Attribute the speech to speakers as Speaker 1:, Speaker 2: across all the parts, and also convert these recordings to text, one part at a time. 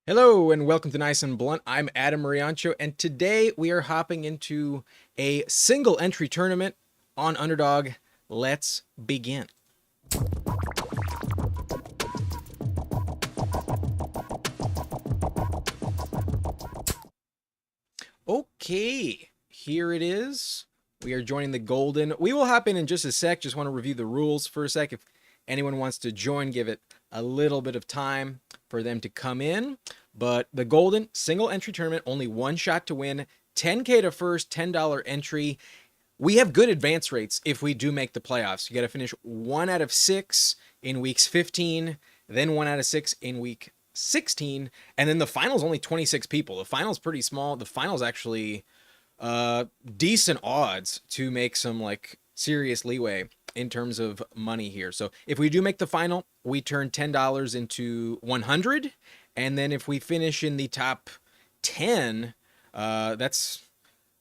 Speaker 1: Hello and welcome to Nice and Blunt. I'm Adam Mariancho, and today we are hopping into a single entry tournament on Underdog. Let's begin. Okay, here it is. We are joining the Golden. We will hop in just a sec. Just want to review the rules for a sec. If anyone wants to join, give it a little bit of time for them to come in. But the Golden single entry tournament, only one shot to win, 10K to first, $10 entry. We have good advance rates if we do make the playoffs. You got to finish 1 out of 6 in weeks 15, then 1 out of 6 in week 16, and then the final's only 26 people. The final's pretty small. The final's actually decent odds to make some like serious leeway in terms of money here. So if we do make the final, we turn $10 into 100, and then if we finish in the top 10, that's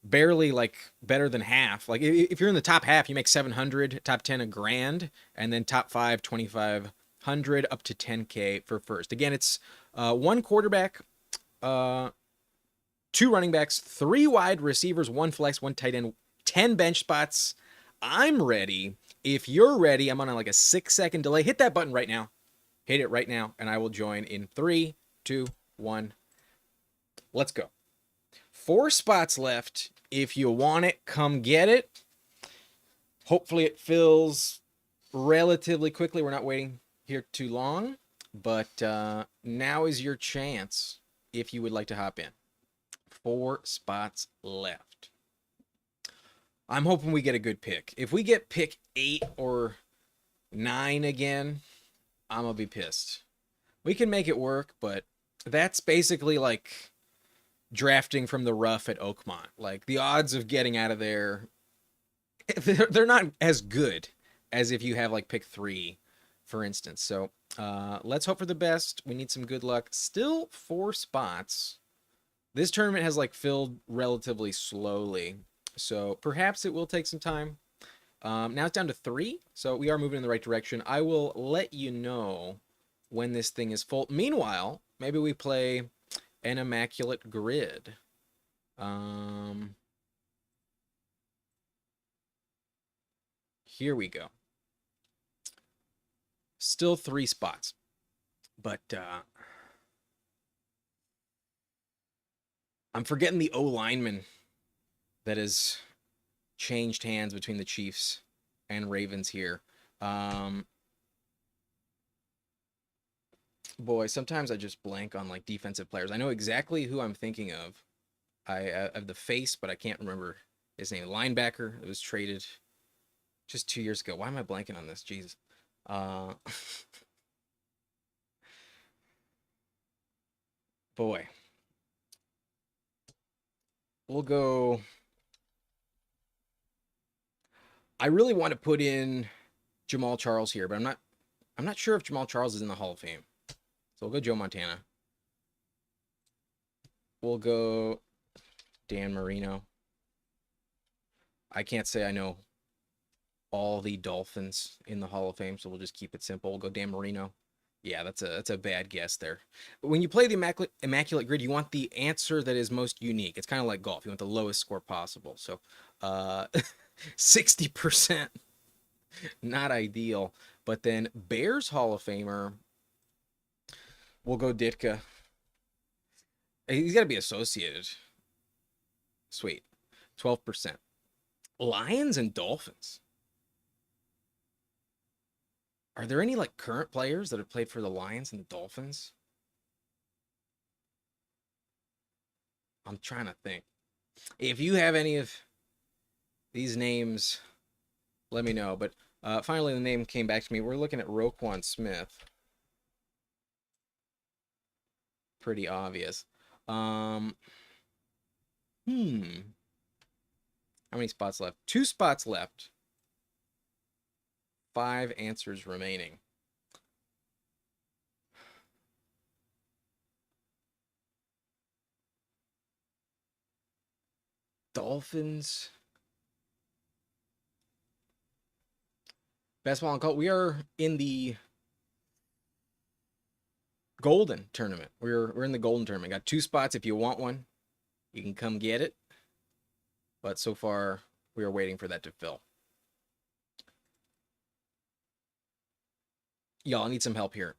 Speaker 1: barely like better than half. Like if you're in the top half, you make 700, top 10 a grand, and then top 5 2,500 up to 10K for first. Again, it's one quarterback, two running backs, three wide receivers, one flex, one tight end, 10 bench spots. I'm ready. If you're ready, I'm on like a 6-second delay. Hit that button right now. Hit it right now, and I will join in 3, 2, 1. Let's go. 4 spots left. If you want it, come get it. Hopefully it fills relatively quickly. We're not waiting here too long, but now is your chance if you would like to hop in. 4 spots left. I'm hoping we get a good pick. If we get pick 8 or 9 again, I'm going to be pissed. We can make it work, but that's basically like drafting from the rough at Oakmont. Like the odds of getting out of there, they're not as good as if you have like pick 3, for instance. So let's hope for the best. We need some good luck. Still 4 spots. This tournament has like filled relatively slowly, so perhaps it will take some time. Now it's down to 3, so we are moving in the right direction. I will let you know when this thing is full. Meanwhile, maybe we play an immaculate grid. Here we go. Still 3 spots, but I'm forgetting the O lineman that has changed hands between the Chiefs and Ravens here. Boy, sometimes I just blank on like defensive players. I know exactly who I'm thinking of. I have the face, but I can't remember his name. Linebacker that was traded just 2 years ago. Why am I blanking on this? Jesus. Uh, boy, we'll go. I really want to put in Jamal Charles here, but I'm not sure if Jamal Charles is in the Hall of Fame. So we'll go Joe Montana. We'll go Dan Marino. I can't say I know all the Dolphins in the Hall of Fame, so we'll just keep it simple. We'll go Dan Marino. Yeah, that's a bad guess there. When you play the immaculate grid, you want the answer that is most unique. It's kind of like golf. You want the lowest score possible. So, 60%, not ideal. But then Bears Hall of Famer, we'll go Ditka. He's got to be associated. Sweet. 12%. Lions and Dolphins. Are there any like current players that have played for the Lions and the Dolphins? I'm trying to think. If you have any of these names, let me know. But finally, the name came back to me. We're looking at Roquan Smith. Pretty obvious. Um, hmm. How many spots left? 2 spots left. 5 answers remaining. Dolphins. Basketball and cult. We are in the Golden tournament. We're in the golden tournament. Got 2 spots. If you want one, you can come get it. But so far, we are waiting for that to fill. Y'all, I need some help here.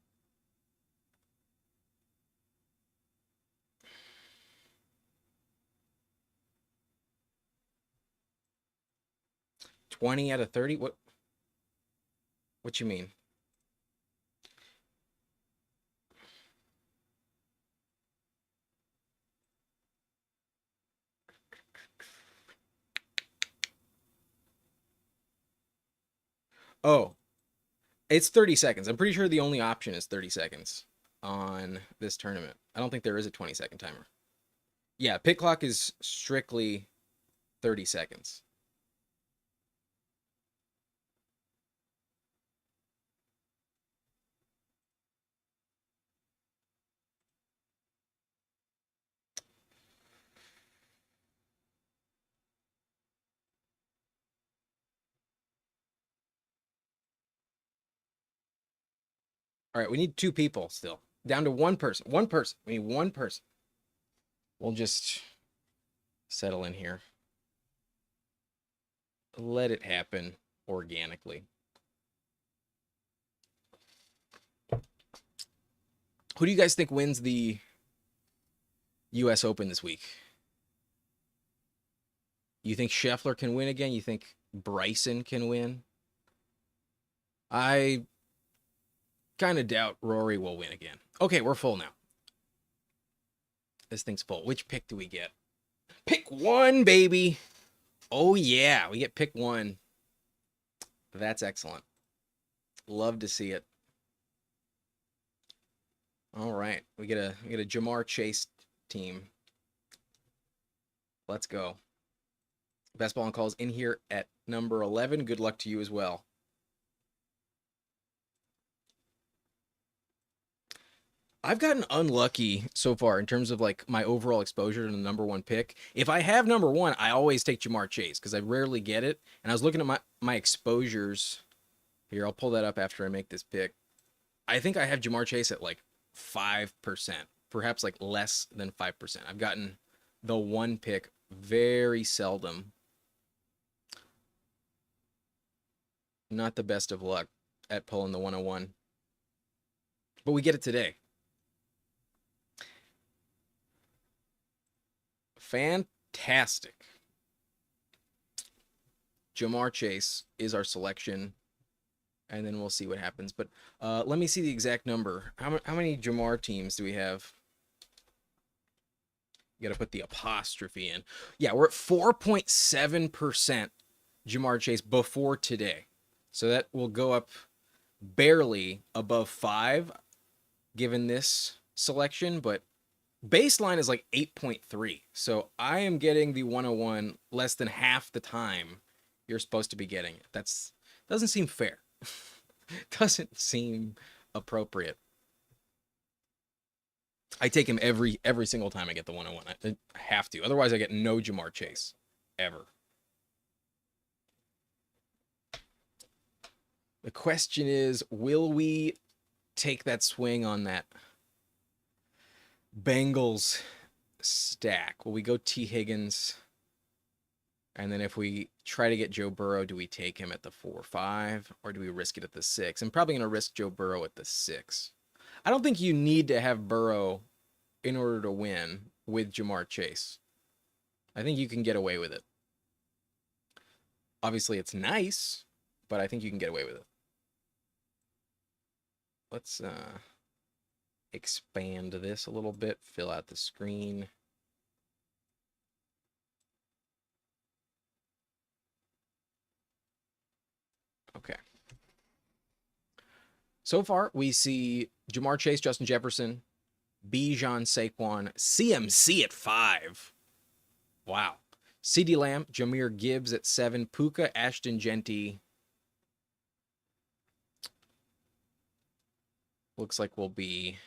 Speaker 1: $20 out of 30? What you mean? Oh, it's 30 seconds. I'm pretty sure the only option is 30 seconds on this tournament. I don't think there is a 20-second timer. Yeah, pit clock is strictly 30 seconds. All right, we need 2 people still. Down to 1 person. 1 person. We need 1 person. We'll just settle in here. Let it happen organically. Who do you guys think wins the US Open this week? You think Scheffler can win again? You think Bryson can win? I kind of doubt Rory will win again. Okay, we're full now. This thing's full. Which pick do we get? Pick 1, baby. Oh, yeah. We get pick 1. That's excellent. Love to see it. All right. We get a Jamar Chase team. Let's go. Best ball and calls in here at number 11. Good luck to you as well. I've gotten unlucky so far in terms of like my overall exposure to the number 1 pick. If I have number 1, I always take Jamar Chase because I rarely get it. And I was looking at my exposures here. I'll pull that up after I make this pick. I think I have Jamar Chase at like 5%, perhaps like less than 5%. I've gotten the 1 pick very seldom. Not the best of luck at pulling the 101. But we get it today. Fantastic. Jamar Chase is our selection, and then we'll see what happens. But let me see the exact number. How many Jamar teams do we have? You got to put the apostrophe in. Yeah, we're at 4.7% Jamar Chase before today. So that will go up barely above 5 given this selection, but baseline is like 8.3. So I am getting the 101 less than half the time you're supposed to be getting it. That's doesn't seem fair. Doesn't seem appropriate. I take him every single time I get the 101. I have to. Otherwise I get no Jamar Chase ever. The question is, will we take that swing on that Bengals stack? Will we go T. Higgins? And then if we try to get Joe Burrow, do we take him at the 4-5 or do we risk it at the 6? I'm probably going to risk Joe Burrow at the 6. I don't think you need to have Burrow in order to win with Jamar Chase. I think you can get away with it. Obviously, it's nice, but I think you can get away with it. Let's expand this a little bit, fill out the screen. Okay. So far, we see Jamar Chase, Justin Jefferson, Bijan, Saquon, CMC at 5. Wow. CeeDee Lamb, Jahmyr Gibbs at 7, Puka, Ashton Genty. Looks like we'll be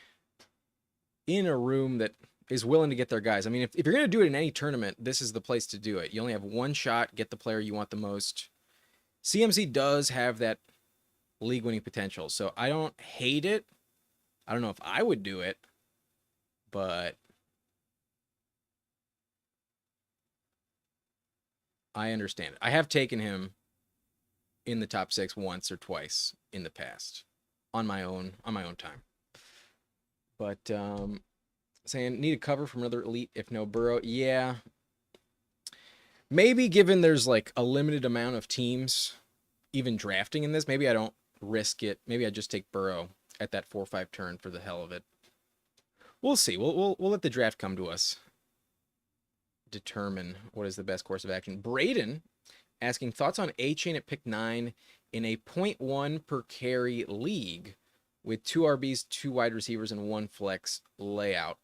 Speaker 1: in a room that is willing to get their guys. I mean, if you're going to do it in any tournament, this is the place to do it. You only have one shot, get the player you want the most. CMC does have that league-winning potential, so I don't hate it. I don't know if I would do it, but I understand it. I have taken him in the top 6 once or twice in the past on my own time. But saying need a cover from another elite if no Burrow. Yeah. Maybe given there's like a limited amount of teams even drafting in this, maybe I don't risk it. Maybe I just take Burrow at that 4-5 turn for the hell of it. We'll see. We'll let the draft come to us. Determine what is the best course of action. Braden asking thoughts on Achane at pick 9 in a 0.1 per carry league with 2 RBs, 2 wide receivers, and 1 flex layout.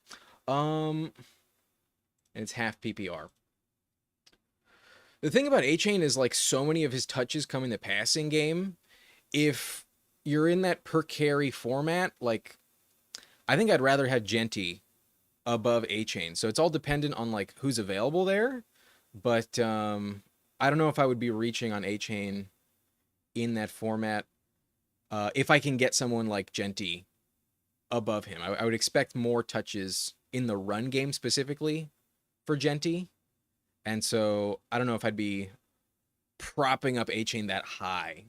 Speaker 1: And it's half PPR. The thing about Achane is like so many of his touches come in the passing game. If you're in that per carry format, like I think I'd rather have Genty above Achane. So it's all dependent on like who's available there. But I don't know if I would be reaching on Achane in that format. If I can get someone like Genty above him, I would expect more touches in the run game specifically for Genty. And so I don't know if I'd be propping up Achane that high,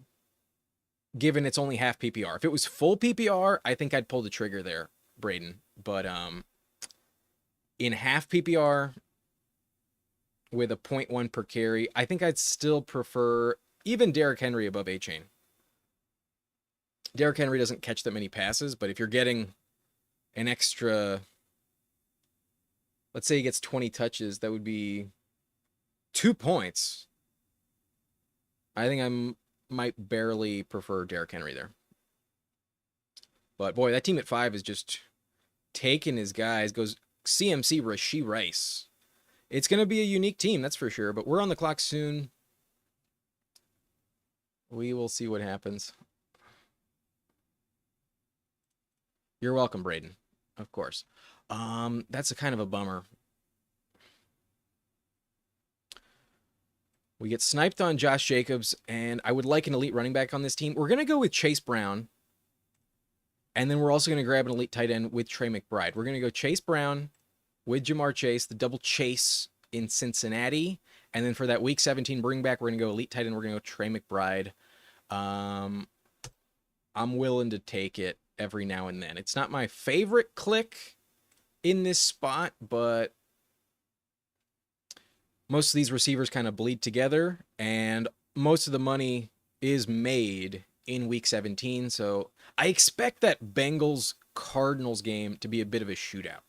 Speaker 1: given it's only half PPR. If it was full PPR, I think I'd pull the trigger there, Braden. But in half PPR with a 0.1 per carry, I think I'd still prefer even Derrick Henry above Achane. Derrick Henry doesn't catch that many passes, but if you're getting an extra, let's say he gets 20 touches, that would be 2 points. I think I might barely prefer Derrick Henry there. But boy, that team at 5 is just taking his guys. Goes CMC, Rashee Rice. It's going to be a unique team, that's for sure. But we're on the clock soon. We will see what happens. You're welcome, Braden. Of course. That's a kind of a bummer. We get sniped on Josh Jacobs, and I would like an elite running back on this team. We're going to go with Chase Brown, and then we're also going to grab an elite tight end with Trey McBride. We're going to go Chase Brown with Jamar Chase, the double chase in Cincinnati, and then for that Week 17 bring back, we're going to go elite tight end. We're going to go Trey McBride. I'm willing to take it every now and then. It's not my favorite click in this spot, but most of these receivers kind of bleed together, and most of the money is made in Week 17. So I expect that Bengals-Cardinals game to be a bit of a shootout.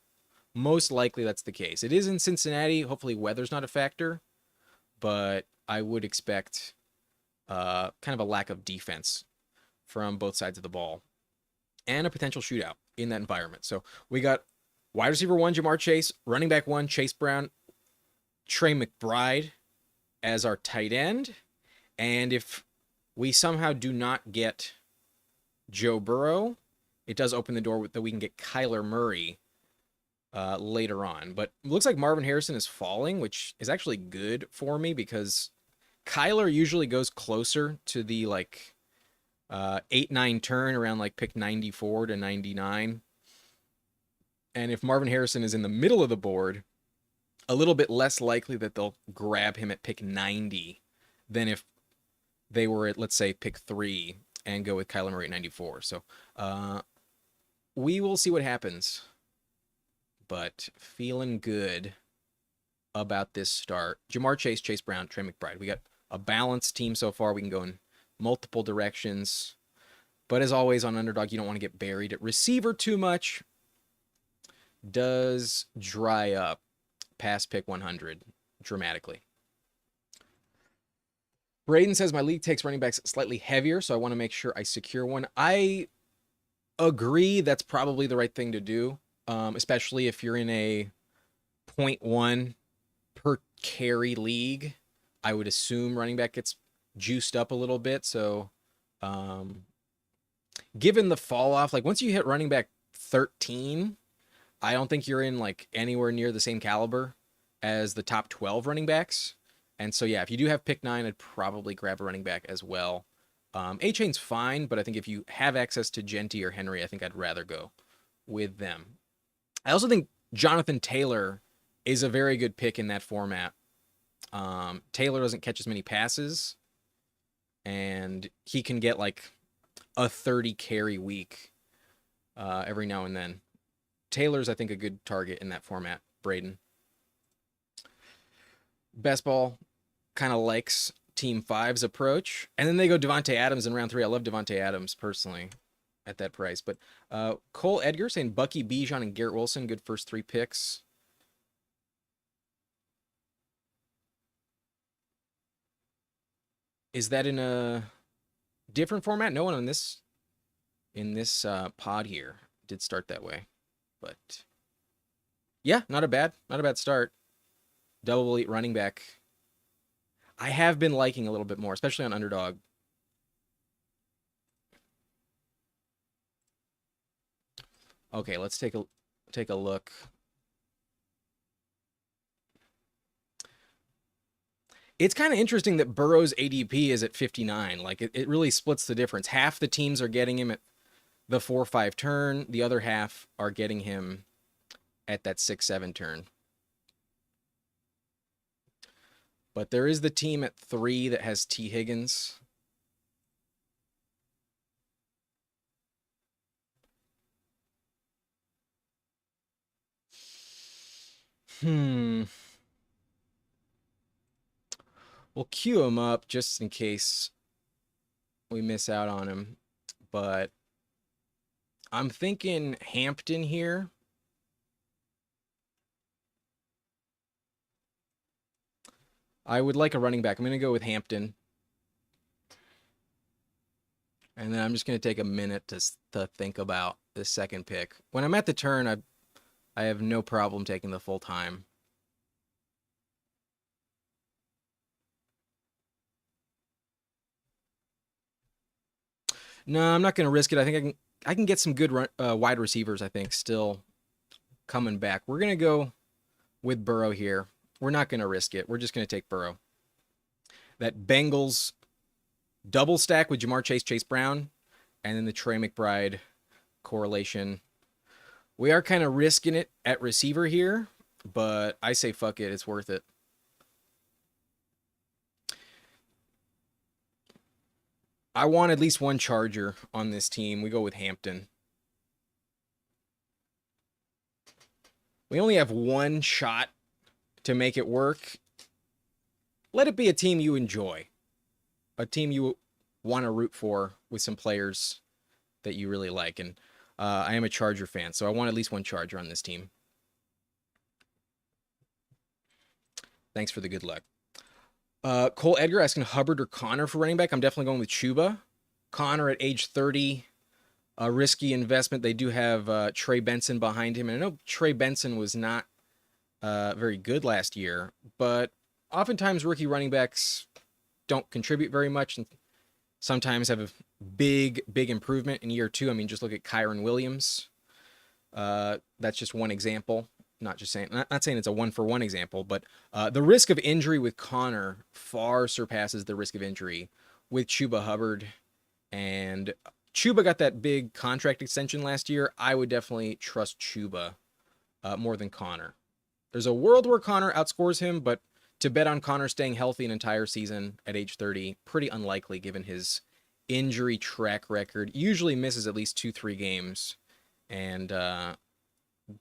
Speaker 1: Most likely that's the case. It is in Cincinnati. Hopefully weather's not a factor, but I would expect kind of a lack of defense from both sides of the ball and a potential shootout in that environment. So we got wide receiver 1, Jamar Chase, running back 1, Chase Brown, Trey McBride as our tight end. And if we somehow do not get Joe Burrow, it does open the door that we can get Kyler Murray later on. But it looks like Marvin Harrison is falling, which is actually good for me because Kyler usually goes closer to the like 8-9 turn around like pick 94 to 99. And if Marvin Harrison is in the middle of the board, a little bit less likely that they'll grab him at pick 90 than if they were at, let's say, pick 3 and go with Kyler Murray at 94. So we will see what happens. But feeling good about this start. Jamar Chase, Chase Brown, Trey McBride. We got a balanced team so far. We can go in multiple directions. But as always on Underdog, you don't want to get buried at receiver too much. Does dry up past pick 100 dramatically. Braden says my league takes running backs slightly heavier, so I want to make sure I secure one. I agree that's probably the right thing to do, especially if you're in a 0.1 per carry league. I would assume running back gets juiced up a little bit. So given the fall off, like once you hit running back 13, I don't think you're in like anywhere near the same caliber as the top 12 running backs. And so, yeah, if you do have pick 9, I'd probably grab a running back as well. Achane's fine, but I think if you have access to Genty or Henry, I think I'd rather go with them. I also think Jonathan Taylor is a very good pick in that format. Taylor doesn't catch as many passes, and he can get like a 30 carry week every now and then. Taylor's, I think, a good target in that format, Braden. Best Ball kind of likes Team 5's approach. And then they go Davante Adams in round 3. I love Davante Adams personally at that price. But Cole Edgar saying Bucky Bijan and Garrett Wilson, good first 3 picks. Is that in a different format? No one on this in this pod here did start that way. But yeah, not a bad start. Double elite running back. I have been liking a little bit more, especially on Underdog. Okay, let's take a look. It's kind of interesting that Burrow's ADP is at 59. Like it really splits the difference. Half the teams are getting him at the 4-5 turn. The other half are getting him at that 6-7 turn. But there is the team at 3 that has T. Higgins. We'll queue him up just in case we miss out on him. But I'm thinking Hampton here. I would like a running back. I'm going to go with Hampton. And then I'm just going to take a minute to think about this second pick. When I'm at the turn, I have no problem taking the full time. No, I'm not going to risk it. I think I can get some good wide receivers, I think, still coming back. We're going to go with Burrow here. We're not going to risk it. We're just going to take Burrow. That Bengals double stack with Jamar Chase, Chase Brown, and then the Trey McBride correlation. We are kind of risking it at receiver here, but I say fuck it. It's worth it. I want at least one Charger on this team. We go with Hampton. We only have one shot to make it work. Let it be a team you enjoy. A team you want to root for with some players that you really like. And I am a Charger fan, so I want at least one Charger on this team. Thanks for the good luck. Cole Edgar asking Hubbard or Connor for running back. I'm definitely going with Chuba. Connor at age 30, a risky investment. They do have Trey Benson behind him. And I know Trey Benson was not very good last year, but oftentimes rookie running backs don't contribute very much and sometimes have a big improvement in year 2. I mean, just look at Kyron Williams. That's just one example. Not saying it's a 1-for-1 example, but the risk of injury with Connor far surpasses the risk of injury with Chuba Hubbard. And Chuba got that big contract extension last year. I would definitely trust Chuba more than Connor. There's a world where Connor outscores him, but to bet on Connor staying healthy an entire season at age 30, pretty unlikely given his injury track record. Usually misses at least 2-3 games, and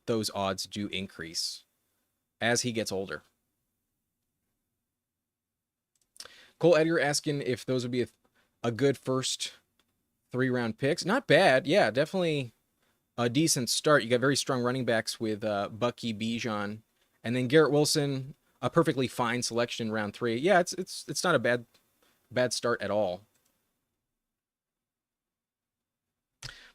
Speaker 1: those odds do increase as he gets older. Cole Edgar asking if those would be a good first 3-round picks. Not bad. Yeah, definitely a decent start. You got very strong running backs with Bucky Bijan, and then Garrett Wilson, a perfectly fine selection in round 3. Yeah, it's not a bad start at all.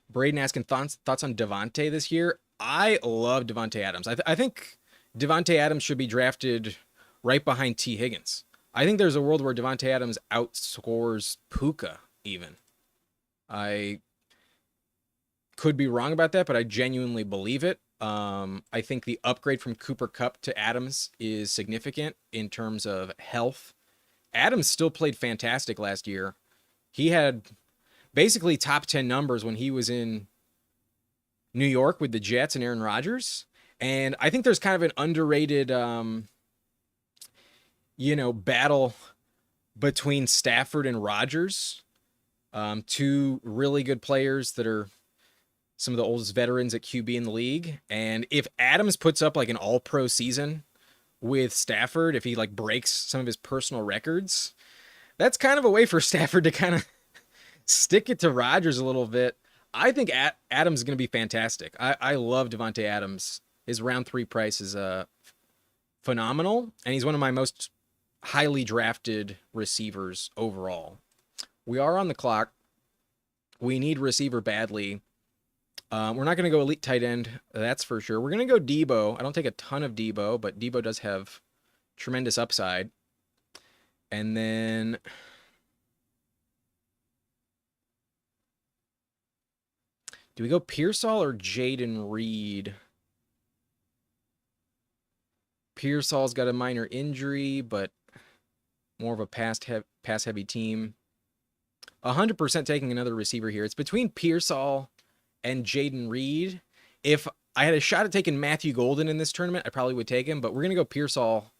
Speaker 1: Braden asking thoughts on Davante this year. I love Davante Adams. I think Davante Adams should be drafted right behind T. Higgins. I think there's a world where Davante Adams outscores Puka even. I could be wrong about that, but I genuinely believe it. I think the upgrade from Cooper Kupp to Adams is significant in terms of health. Adams still played fantastic last year. He had basically top 10 numbers when he was in New York with the Jets and Aaron Rodgers. And I think there's kind of an underrated, battle between Stafford and Rodgers. Two really good players that are some of the oldest veterans at QB in the league. And if Adams puts up like an all-pro season with Stafford, if he like breaks some of his personal records, that's kind of a way for Stafford to kind of stick it to Rodgers a little bit. I think Adams is going to be fantastic. I love Devontae Adams. His round 3 price is phenomenal, and he's one of my most highly drafted receivers overall. We are on the clock. We need receiver badly. We're not going to go elite tight end, that's for sure. We're going to go Debo. I don't take a ton of Debo, but Debo does have tremendous upside. And then do we go Pearsall or Jayden Reed? Pearsall's got a minor injury, but more of a pass-heavy team. 100% taking another receiver here. It's between Pearsall and Jayden Reed. If I had a shot at taking Matthew Golden in this tournament, I probably would take him, but we're going to go Pearsall.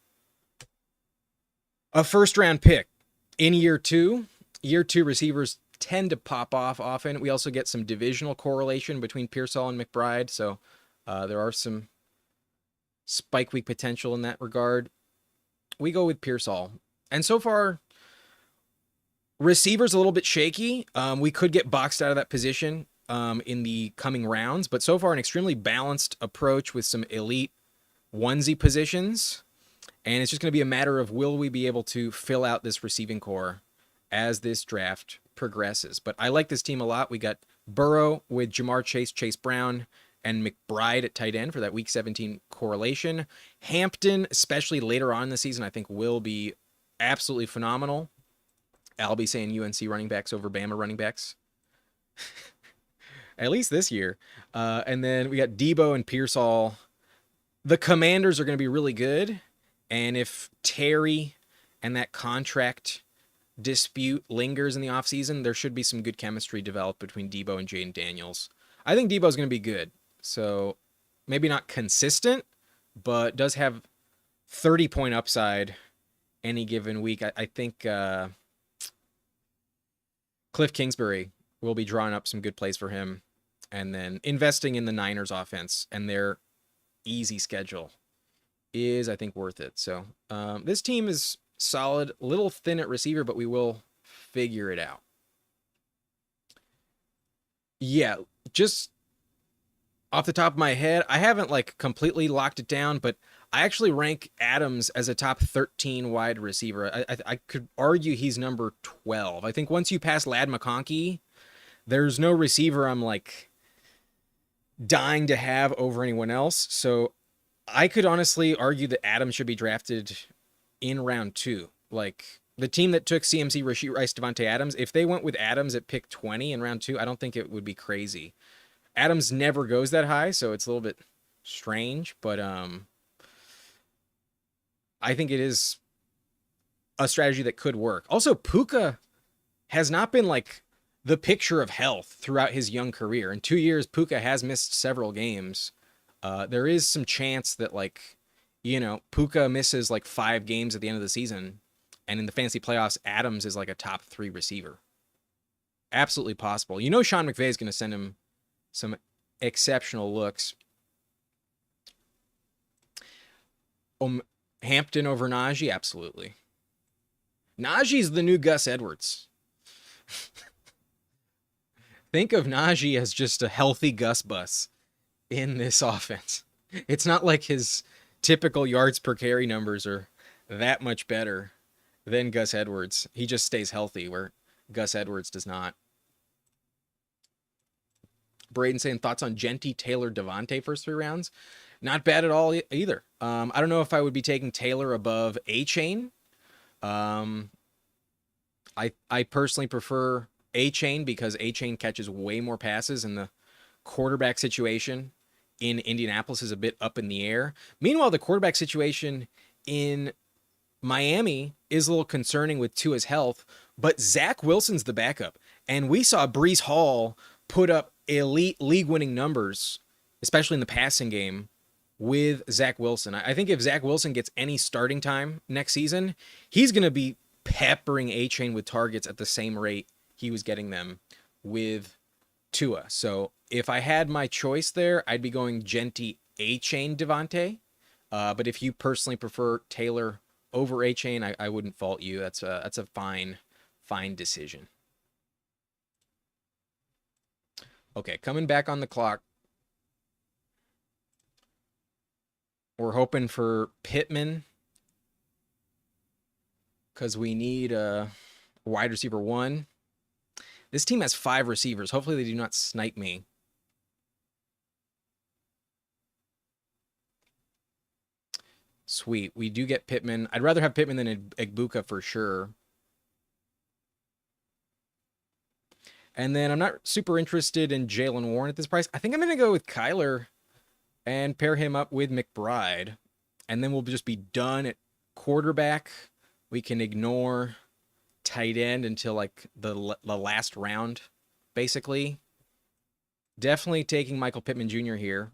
Speaker 1: A first-round pick in year 2. Year 2 receivers tend to pop off often. We also get some divisional correlation between Pearsall and McBride, so there are some spike week potential in that regard. We go with Pearsall. And so far, receivers a little bit shaky. We could get boxed out of that position in the coming rounds, but so far an extremely balanced approach with some elite onesie positions. And it's just going to be a matter of will we be able to fill out this receiving core as this draft progresses. But I like this team a lot. We got Burrow with Jamar Chase, Chase Brown, and McBride at tight end for that Week 17 correlation. Hampton, especially later on in the season, I think will be absolutely phenomenal. I'll be saying UNC running backs over Bama running backs. At least this year. And then we got Debo and Pearsall. The Commanders are going to be really good. And if Terry and that contract dispute lingers in the offseason, there should be some good chemistry developed between Debo and Jayden Daniels. I think Debo's going to be good. So maybe not consistent, but does have 30-point upside any given week. I think Cliff Kingsbury will be drawing up some good plays for him, and then investing in the Niners offense and their easy schedule is, I think, worth it. So this team is solid, a little thin at receiver, but we will figure it out. Yeah, just off the top of my head, I haven't like completely locked it down, but I actually rank Adams as a top 13 wide receiver. I could argue he's number 12. I think once you pass Ladd McConkey, there's no receiver I'm like dying to have over anyone else. So I could honestly argue that Adams should be drafted in round 2. Like the team that took CMC, Rashid Rice, Devontae Adams, if they went with Adams at pick 20 in round 2, I don't think it would be crazy. Adams never goes that high, so it's a little bit strange, but I think it is a strategy that could work. Also, Puka has not been like the picture of health throughout his young career. In 2 years, Puka has missed several games. There is some chance that Puka misses like 5 games at the end of the season, and in the fantasy playoffs, Adams is like a top 3 receiver. Absolutely possible. Sean McVay is going to send him some exceptional looks. Hampton over Najee? Absolutely. Najee's the new Gus Edwards. Think of Najee as just a healthy Gus bus in this offense. It's not like his typical yards per carry numbers are that much better than Gus Edwards. He just stays healthy, where Gus Edwards does not. Braden saying thoughts on Genty, Taylor, Devontae first 3 rounds. Not bad at all either. I don't know if I would be taking Taylor above A-Chain. I personally prefer A-Chain because A-Chain catches way more passes, and the quarterback situation in Indianapolis is a bit up in the air. Meanwhile, the quarterback situation in Miami is a little concerning with Tua's health, but Zach Wilson's the backup. And we saw Breece Hall put up elite league-winning numbers, especially in the passing game, with Zach Wilson. I think if Zach Wilson gets any starting time next season, he's going to be peppering A-Chain with targets at the same rate he was getting them with Tua. So if I had my choice there, I'd be going Genty, A-Chain, Devontae. But if you personally prefer Taylor over A-Chain, I wouldn't fault you. That's a fine decision. Okay, coming back on the clock. We're hoping for Pittman because we need a wide receiver 1. This team has 5 receivers. Hopefully they do not snipe me. Sweet. We do get Pittman. I'd rather have Pittman than Egbuka for sure. And then I'm not super interested in Jaylen Warren at this price. I think I'm going to go with Kyler and pair him up with McBride. And then we'll just be done at quarterback. We can ignore tight end until like the last round, basically. Definitely taking Michael Pittman Jr. here.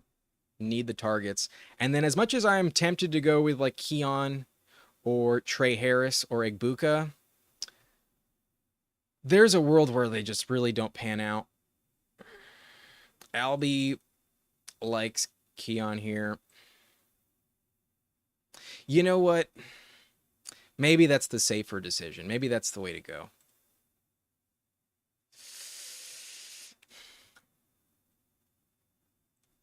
Speaker 1: Need the targets. And then as much as I'm tempted to go with like Keon or Trey Harris or Egbuka, there's a world where they just really don't pan out. Albie likes Keon here. You know what? Maybe that's the safer decision. Maybe that's the way to go.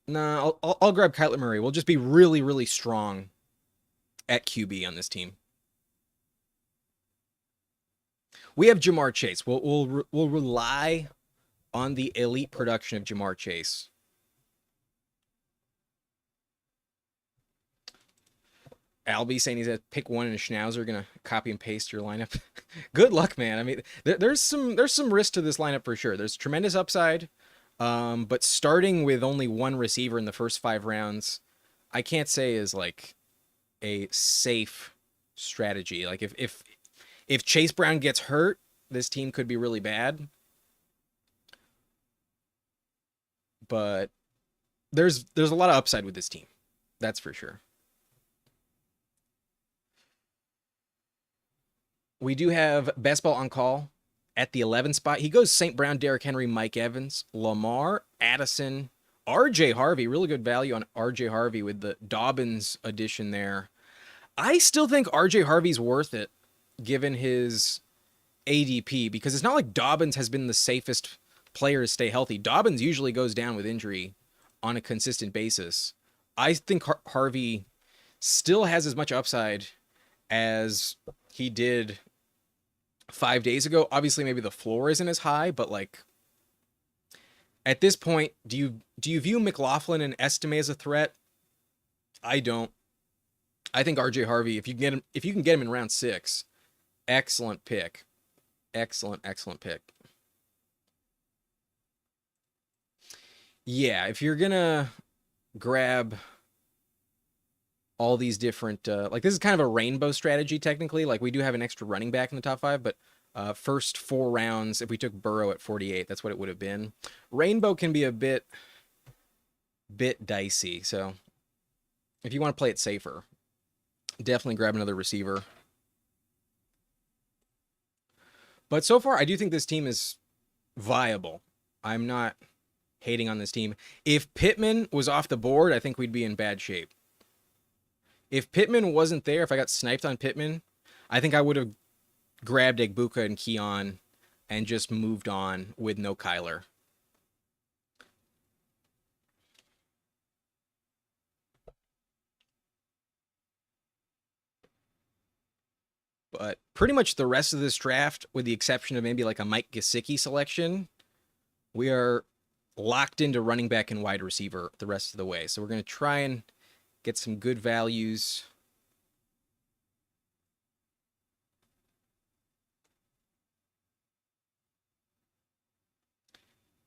Speaker 1: Nah, I'll grab Kyler Murray. We'll just be really, really strong at QB on this team. We have Ja'Marr Chase. We'll rely on the elite production of Ja'Marr Chase. Albie saying he's at pick 1 and a Schnauzer, gonna copy and paste your lineup. Good luck, man. I mean, there's some risk to this lineup for sure. There's tremendous upside, but starting with only 1 receiver in the first 5 rounds, I can't say is like a safe strategy. Like if Chase Brown gets hurt, this team could be really bad. But there's a lot of upside with this team. That's for sure. We do have Best Ball on call at the 11 spot. He goes St. Brown, Derrick Henry, Mike Evans, Lamar, Addison, R.J. Harvey. Really good value on R.J. Harvey with the Dobbins addition there. I still think R.J. Harvey's worth it given his ADP because it's not like Dobbins has been the safest player to stay healthy. Dobbins usually goes down with injury on a consistent basis. I think Harvey still has as much upside as he did 5 days ago. Obviously, maybe the floor isn't as high, but like at this point, do you view McLaughlin and Estime as a threat? I don't. I think RJ Harvey, if you can get him in round 6, excellent pick. Excellent pick. Yeah, if you're gonna grab all these different like this is kind of a rainbow strategy technically. Like we do have an extra running back in the top 5, but first 4 rounds, if we took Burrow at 48, that's what it would have been. Rainbow can be a bit dicey, so if you want to play it safer, definitely grab another receiver. But so far, I do think this team is viable. I'm not hating on this team. If Pittman was off the board, I think we'd be in bad shape. If Pittman wasn't there, if I got sniped on Pittman, I think I would have grabbed Egbuka and Keon and just moved on with no Kyler. But pretty much the rest of this draft, with the exception of maybe like a Mike Gesicki selection, we are locked into running back and wide receiver the rest of the way. So we're going to try and get some good values.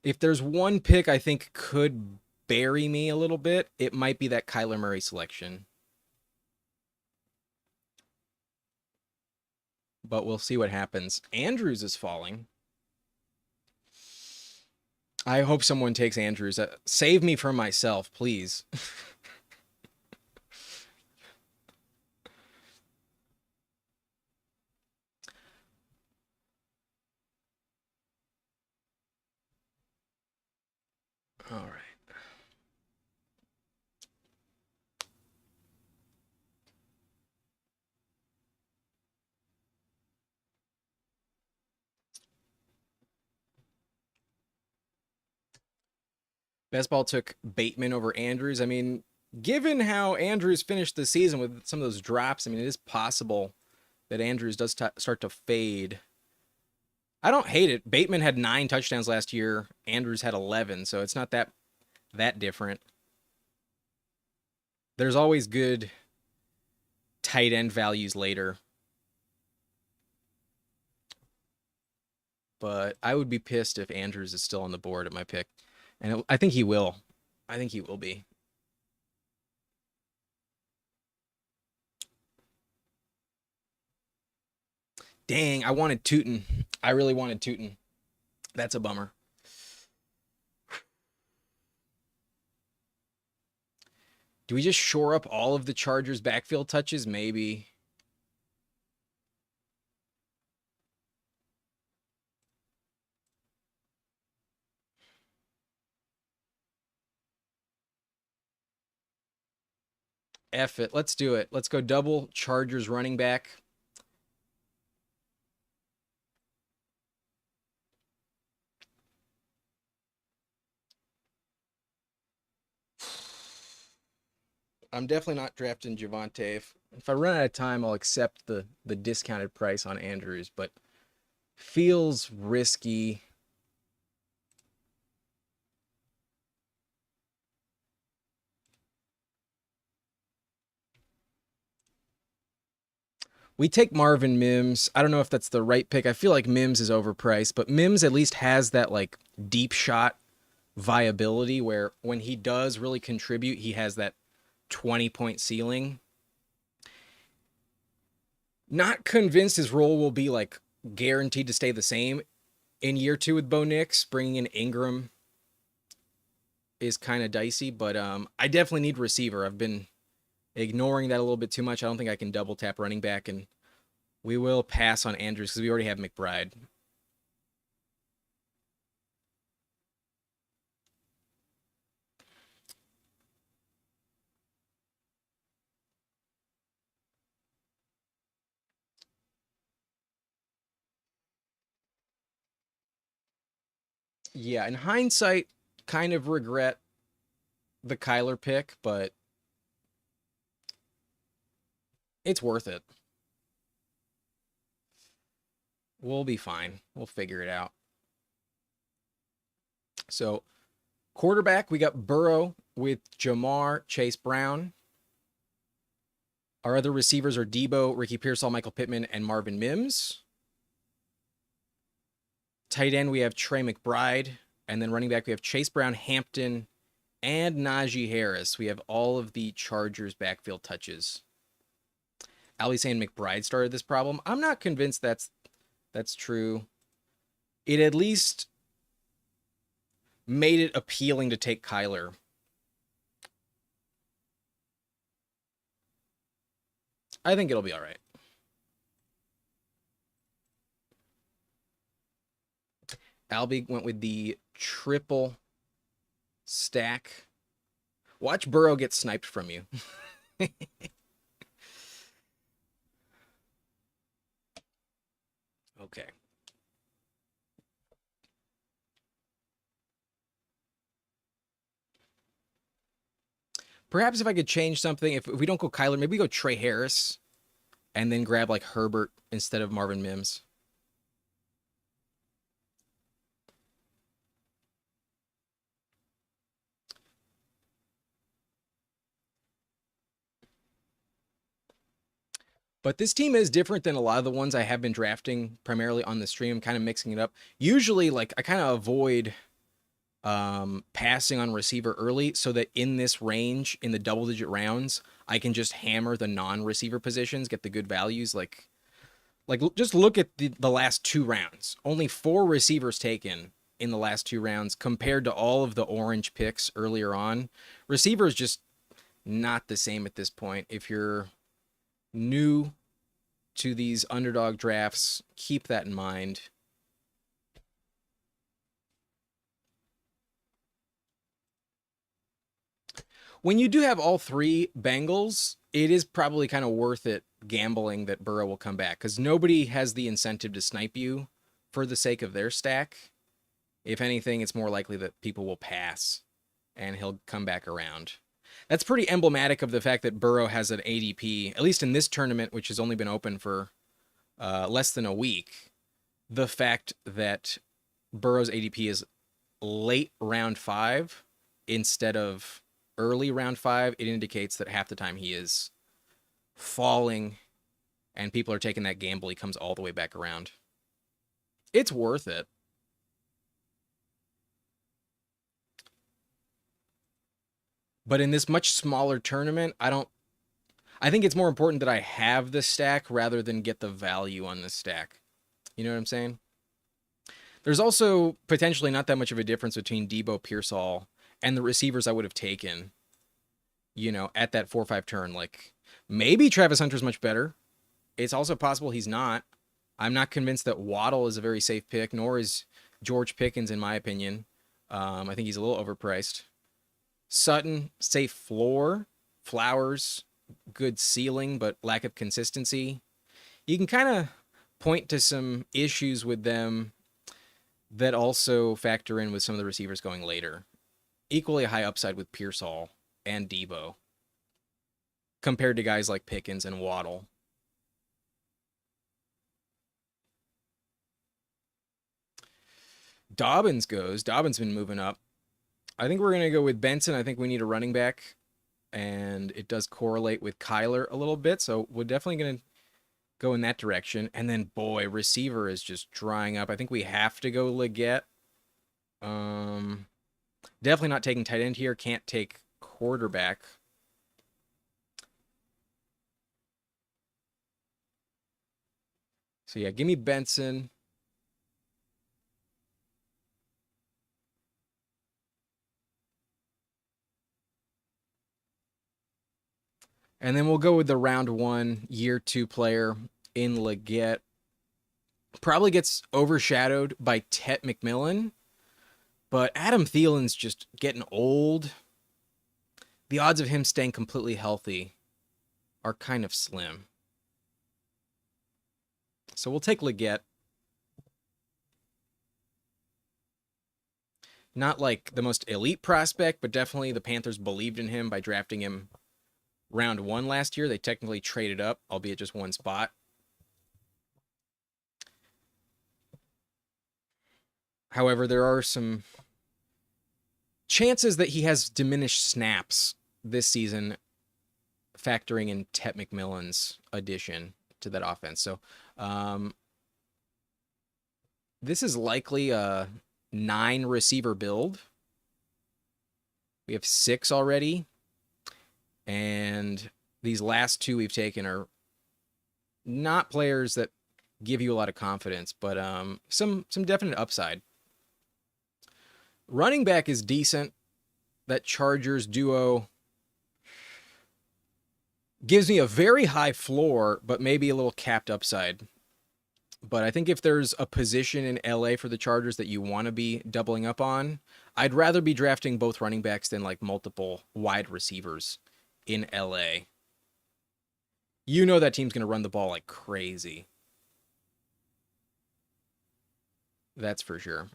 Speaker 1: If there's one pick I think could bury me a little bit, it might be that Kyler Murray selection. But we'll see what happens. Andrews is falling. I hope someone takes Andrews. Save me from myself, please. All right. Best ball took Bateman over Andrews. I mean, given how Andrews finished the season with some of those drops, I mean, it is possible that Andrews does start to fade. I don't hate it. Bateman had 9 touchdowns last year. Andrews had 11, so it's not that different. There's always good tight end values later. But I would be pissed if Andrews is still on the board at my pick. And I think he will. I think he will be. Dang, I wanted Tootin. I really wanted Tootin. That's a bummer. Do we just shore up all of the Chargers' backfield touches? Maybe. F it. Let's do it. Let's go double Chargers running back. I'm definitely not drafting Javonte. If I run out of time, I'll accept the discounted price on Andrews, but feels risky. We take Marvin Mims. I don't know if that's the right pick. I feel like Mims is overpriced, but Mims at least has that like deep shot viability where when he does really contribute, he has that 20-point ceiling. Not convinced his role will be like guaranteed to stay the same in year 2 with Bo Nix. Bringing in Ingram is kind of dicey, but I definitely need receiver. I've been ignoring that a little bit too much. I don't think I can double tap running back, and we will pass on Andrews because we already have McBride. Yeah, in hindsight, kind of regret the Kyler pick, but it's worth it. We'll be fine. We'll figure it out. So, quarterback, we got Burrow with Jamar, Chase Brown. Our other receivers are Debo, Ricky Pearsall, Michael Pittman, and Marvin Mims. Tight end, we have Trey McBride. And then running back, we have Chase Brown, Hampton, and Najee Harris. We have all of the Chargers backfield touches. Ali saying McBride started this problem. I'm not convinced that's true. It at least made it appealing to take Kyler. I think it'll be all right. Albie went with the triple stack. Watch Burrow get sniped from you. Okay. Perhaps if I could change something, if we don't go Kyler, maybe we go Trey Harris and then grab like Herbert instead of Marvin Mims. But this team is different than a lot of the ones I have been drafting primarily on the stream, kind of mixing it up. Usually, like, I kind of avoid passing on receiver early so that in this range, in the double-digit rounds, I can just hammer the non-receiver positions, get the good values. Like just look at the last 2 rounds. Only 4 receivers taken in the last 2 rounds compared to all of the orange picks earlier on. Receiver is just not the same at this point. If you're new to these underdog drafts, keep that in mind. When you do have all three Bengals, it is probably kind of worth it gambling that Burrow will come back because nobody has the incentive to snipe you for the sake of their stack. If anything, it's more likely that people will pass and he'll come back around. That's pretty emblematic of the fact that Burrow has an ADP, at least in this tournament, which has only been open for less than a week. The fact that Burrow's ADP is late round 5 instead of early round 5, it indicates that half the time he is falling and people are taking that gamble. He comes all the way back around. It's worth it. But in this much smaller tournament, I think it's more important that I have the stack rather than get the value on the stack. You know what I'm saying? There's also potentially not that much of a difference between Debo Pearsall and the receivers I would have taken, at that 4-5 turn. Like, maybe Travis Hunter's much better. It's also possible he's not. I'm not convinced that Waddle is a very safe pick, nor is George Pickens, in my opinion. I think he's a little overpriced. Sutton, safe floor. Flowers, good ceiling, but lack of consistency. You can kind of point to some issues with them that also factor in with some of the receivers going later. Equally high upside with Pearsall and Debo compared to guys like Pickens and Waddle. Dobbins goes. Dobbins been moving up. I think we're going to go with Benson. I think we need a running back, and it does correlate with Kyler a little bit, so we're definitely going to go in that direction. And then, boy, receiver is just drying up. I think we have to go Leggett. Definitely not taking tight end here. Can't take quarterback. So, yeah, give me Benson. And then we'll go with the round 1, year 2 player in Leggett. Probably gets overshadowed by Tet McMillan, but Adam Thielen's just getting old. The odds of him staying completely healthy are kind of slim. So we'll take Leggett. Not like the most elite prospect, but definitely the Panthers believed in him by drafting him round 1 last year. They technically traded up, albeit just one spot. However, there are some chances that he has diminished snaps this season, factoring in Tet McMillan's addition to that offense. So this is likely a 9 receiver build. We have 6 already. And these last 2 we've taken are not players that give you a lot of confidence, but some definite upside. Running back is decent. That Chargers duo gives me a very high floor, but maybe a little capped upside. But I think if there's a position in LA for the Chargers that you want to be doubling up on, I'd rather be drafting both running backs than like multiple wide receivers in LA. You know that team's going to run the ball like crazy. That's for sure.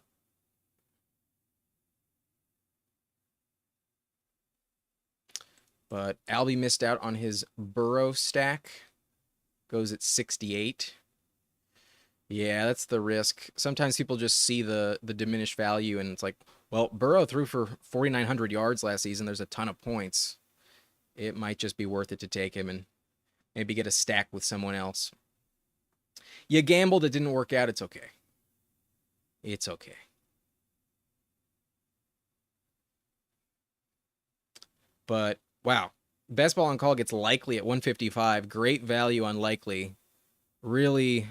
Speaker 1: But Albie missed out on his Burrow stack. Goes at 68. Yeah, that's the risk. Sometimes people just see the diminished value and it's like, well, Burrow threw for 4,900 yards last season. There's a ton of points. It might just be worth it to take him and maybe get a stack with someone else. You gambled, it didn't work out. It's okay. It's okay. But, wow. Best ball on call gets Likely at 155. Great value on Likely. Really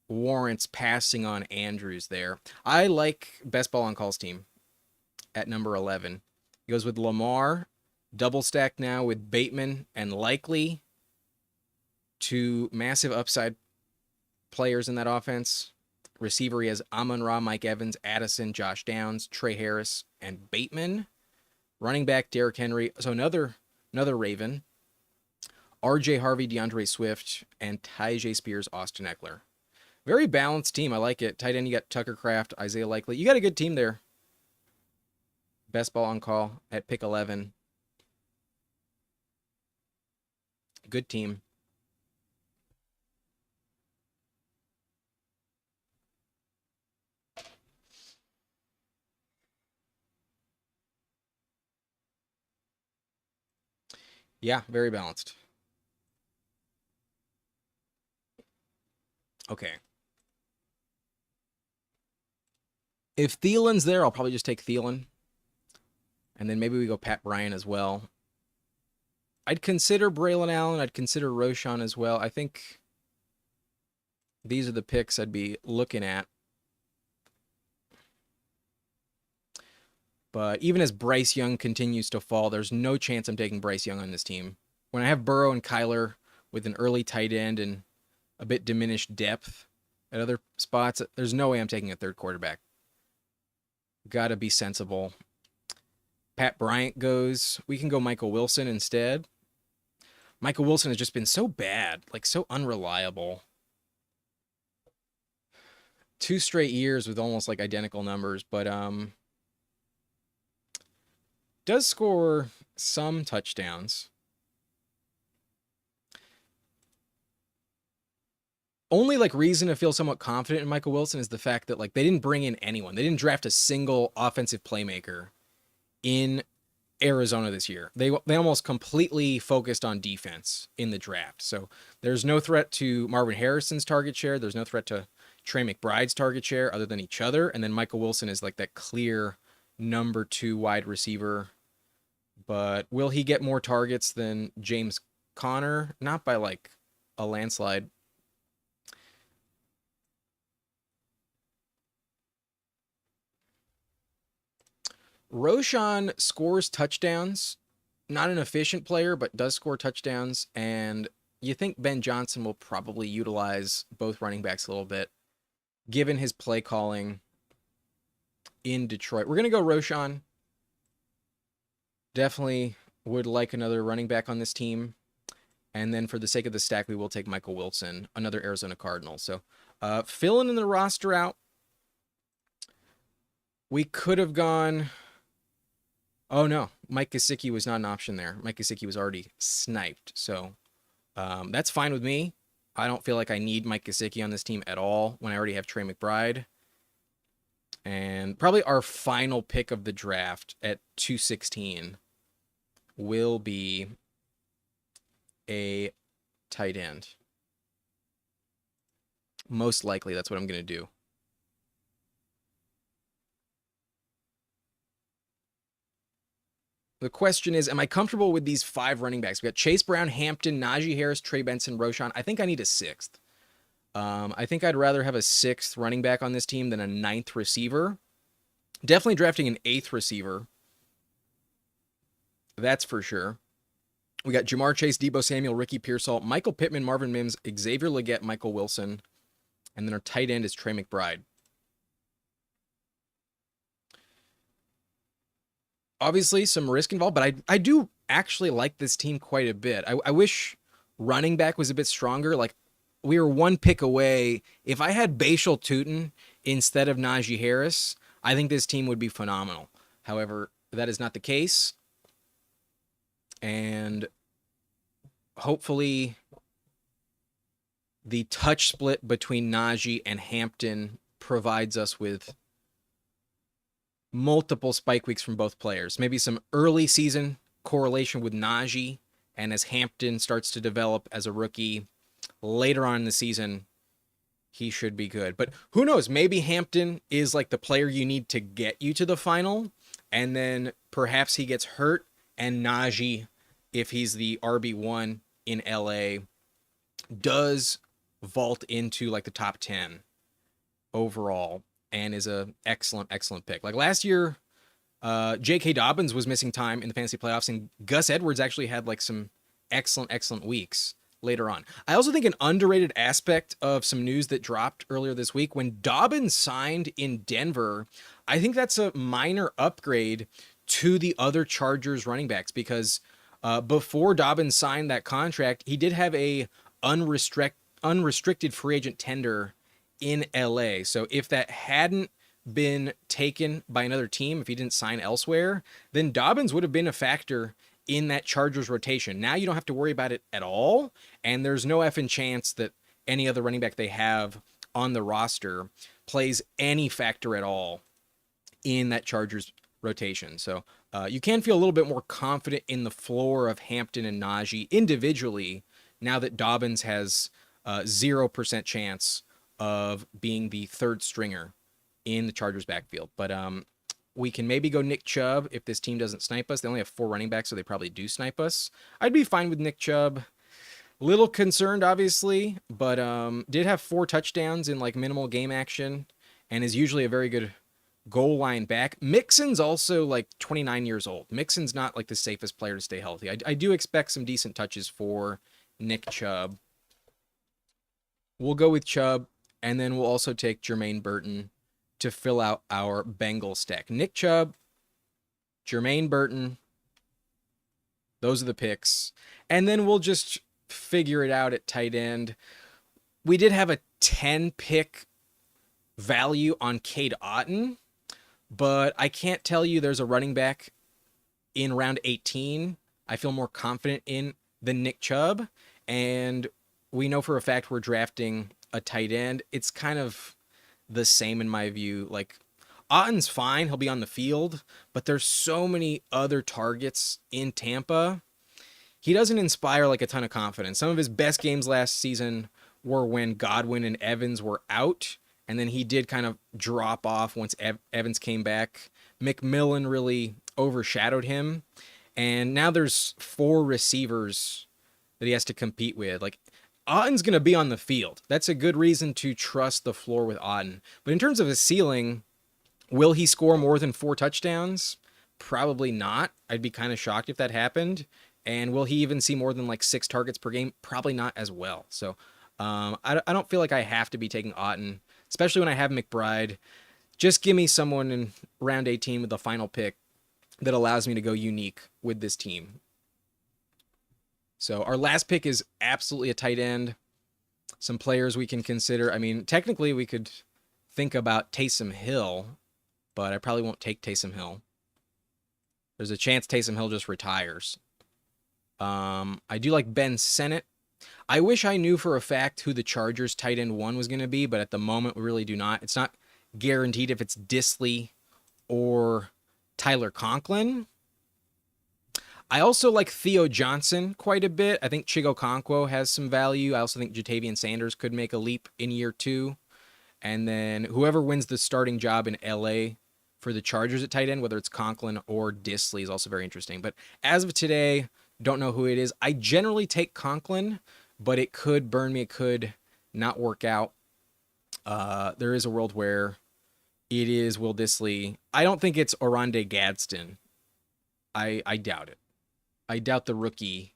Speaker 1: warrants passing on Andrews there. I like Best Ball on Calls team at number 11. He goes with Lamar, double stacked now with Bateman and Likely, two massive upside players in that offense. Receiver, he has Amon-Ra, Mike Evans, Addison, Josh Downs, Trey Harris, and Bateman. Running back, Derrick Henry. So another Raven. RJ Harvey, DeAndre Swift, and Tyjae Spears, Austin Eckler. Very balanced team. I like it. Tight end, you got Tucker Kraft, Isaiah Likely. You got a good team there. Best Ball on Call at pick 11. Good team. Yeah, very balanced. Okay. If Thielen's there, I'll probably just take Thielen. And then maybe we go Pat Bryant as well. I'd consider Braylon Allen. I'd consider Roschon as well. I think these are the picks I'd be looking at. But even as Bryce Young continues to fall, there's no chance I'm taking Bryce Young on this team. When I have Burrow and Kyler with an early tight end and a bit diminished depth at other spots, there's no way I'm taking a third quarterback. Gotta be sensible. Pat Bryant goes. We can go Michael Wilson instead. Michael Wilson has just been so bad, like so unreliable. 2 straight years with almost like identical numbers, but does score some touchdowns. Only like reason to feel somewhat confident in Michael Wilson is the fact that like they didn't bring in anyone. They didn't draft a single offensive playmaker in Arizona this year. They almost completely focused on defense in the draft. So there's no threat to Marvin Harrison's target share. There's no threat to Trey McBride's target share other than each other. And then Michael Wilson is like that clear number 2 wide receiver. But will he get more targets than James Conner? Not by like a landslide. Roschon scores touchdowns. Not an efficient player, but does score touchdowns. And you think Ben Johnson will probably utilize both running backs a little bit, given his play calling in Detroit. We're going to go Roschon. Definitely would like another running back on this team. And then for the sake of the stack, we will take Michael Wilson, another Arizona Cardinal. So filling in the roster out. We could have gone... Oh, no. Mike Gesicki was not an option there. Mike Gesicki was already sniped. So that's fine with me. I don't feel like I need Mike Gesicki on this team at all when I already have Trey McBride. And probably our final pick of the draft at 216 will be a tight end. Most likely, that's what I'm going to do. The question is, am I comfortable with these 5 running backs? We got Chase Brown, Hampton, Najee Harris, Trey Benson, Roschon. I think I need a 6th. I think I'd rather have a 6th running back on this team than a 9th receiver. Definitely drafting an 8th receiver. That's for sure. We got Jamar Chase, Deebo Samuel, Ricky Pearsall, Michael Pittman, Marvin Mims, Xavier Legette, Michael Wilson. And then our tight end is Trey McBride. Obviously, some risk involved, but I do actually like this team quite a bit. I wish running back was a bit stronger. Like, we were 1 pick away. If I had Bashal Tutin instead of Najee Harris, I think this team would be phenomenal. However, that is not the case. And hopefully the touch split between Najee and Hampton provides us with multiple spike weeks from both players. Maybe some early season correlation with Najee, and as Hampton starts to develop as a rookie later on in the season, he should be good. But who knows? Maybe Hampton is like the player you need to get you to the final, and then perhaps he gets hurt, and Najee, if he's the RB1 in LA, does vault into like the top 10 overall and is a excellent pick. Like last year, J.K. Dobbins was missing time in the fantasy playoffs, and Gus Edwards actually had like some excellent weeks later on. I also think an underrated aspect of some news that dropped earlier this week when Dobbins signed in Denver, I think that's a minor upgrade to the other Chargers running backs because before Dobbins signed that contract, he did have a unrestricted free agent tender in LA. So if that hadn't been taken by another team, if he didn't sign elsewhere, then Dobbins would have been a factor in that Chargers rotation. Now you don't have to worry about it at all, and there's no effing chance that any other running back they have on the roster plays any factor at all in that Chargers rotation. So you can feel a little bit more confident in the floor of Hampton and Najee individually now that Dobbins has 0% chance of being the third stringer in the Chargers backfield. But we can maybe go Nick Chubb if this team doesn't snipe us. They only have 4 running backs, so they probably do snipe us. I'd be fine with Nick Chubb. Little concerned, obviously, but did have 4 touchdowns in like minimal game action and is usually a very good goal line back. Mixon's also like 29 years old. Mixon's not like the safest player to stay healthy. I do expect some decent touches for Nick Chubb. We'll go with Chubb, and then we'll also take Jermaine Burton to fill out our Bengal stack. Nick Chubb, Jermaine Burton, those are the picks. And then we'll just figure it out at tight end. We did have a 10 pick value on Cade Otton, but I can't tell you there's a running back in round 18 I feel more confident in than Nick Chubb. And we know for a fact we're drafting a tight end. It's kind of the same in my view. Like Otton's fine, he'll be on the field, but there's so many other targets in Tampa. He doesn't inspire like a ton of confidence. Some of his best games last season were when Godwin and Evans were out, and then he did kind of drop off once Evans came back. McMillan really overshadowed him, and now there's 4 receivers that he has to compete with. Like Otton's going to be on the field. That's a good reason to trust the floor with Otton. But in terms of his ceiling, will he score more than 4 touchdowns? Probably not. I'd be kind of shocked if that happened. And will he even see more than like 6 targets per game? Probably not as well. So I don't feel like I have to be taking Otton, especially when I have McBride. Just give me someone in round 18 with the final pick that allows me to go unique with this team. So our last pick is absolutely a tight end. Some players we can consider. I mean, technically we could think about Taysom Hill, but I probably won't take Taysom Hill. There's a chance Taysom Hill just retires. I do like Ben Sennett. I wish I knew for a fact who the Chargers tight end 1 was going to be, but at the moment we really do not. It's not guaranteed if it's Disley or Tyler Conklin. I also like Theo Johnson quite a bit. I think Chigo Okonkwo has some value. I also think Jatavian Sanders could make a leap in year 2. And then whoever wins the starting job in LA for the Chargers at tight end, whether it's Conklin or Disley, is also very interesting. But as of today, don't know who it is. I generally take Conklin, but it could burn me. It could not work out. There is a world where it is Will Disley. I don't think it's Oronde Gadsden. I doubt it. I doubt the rookie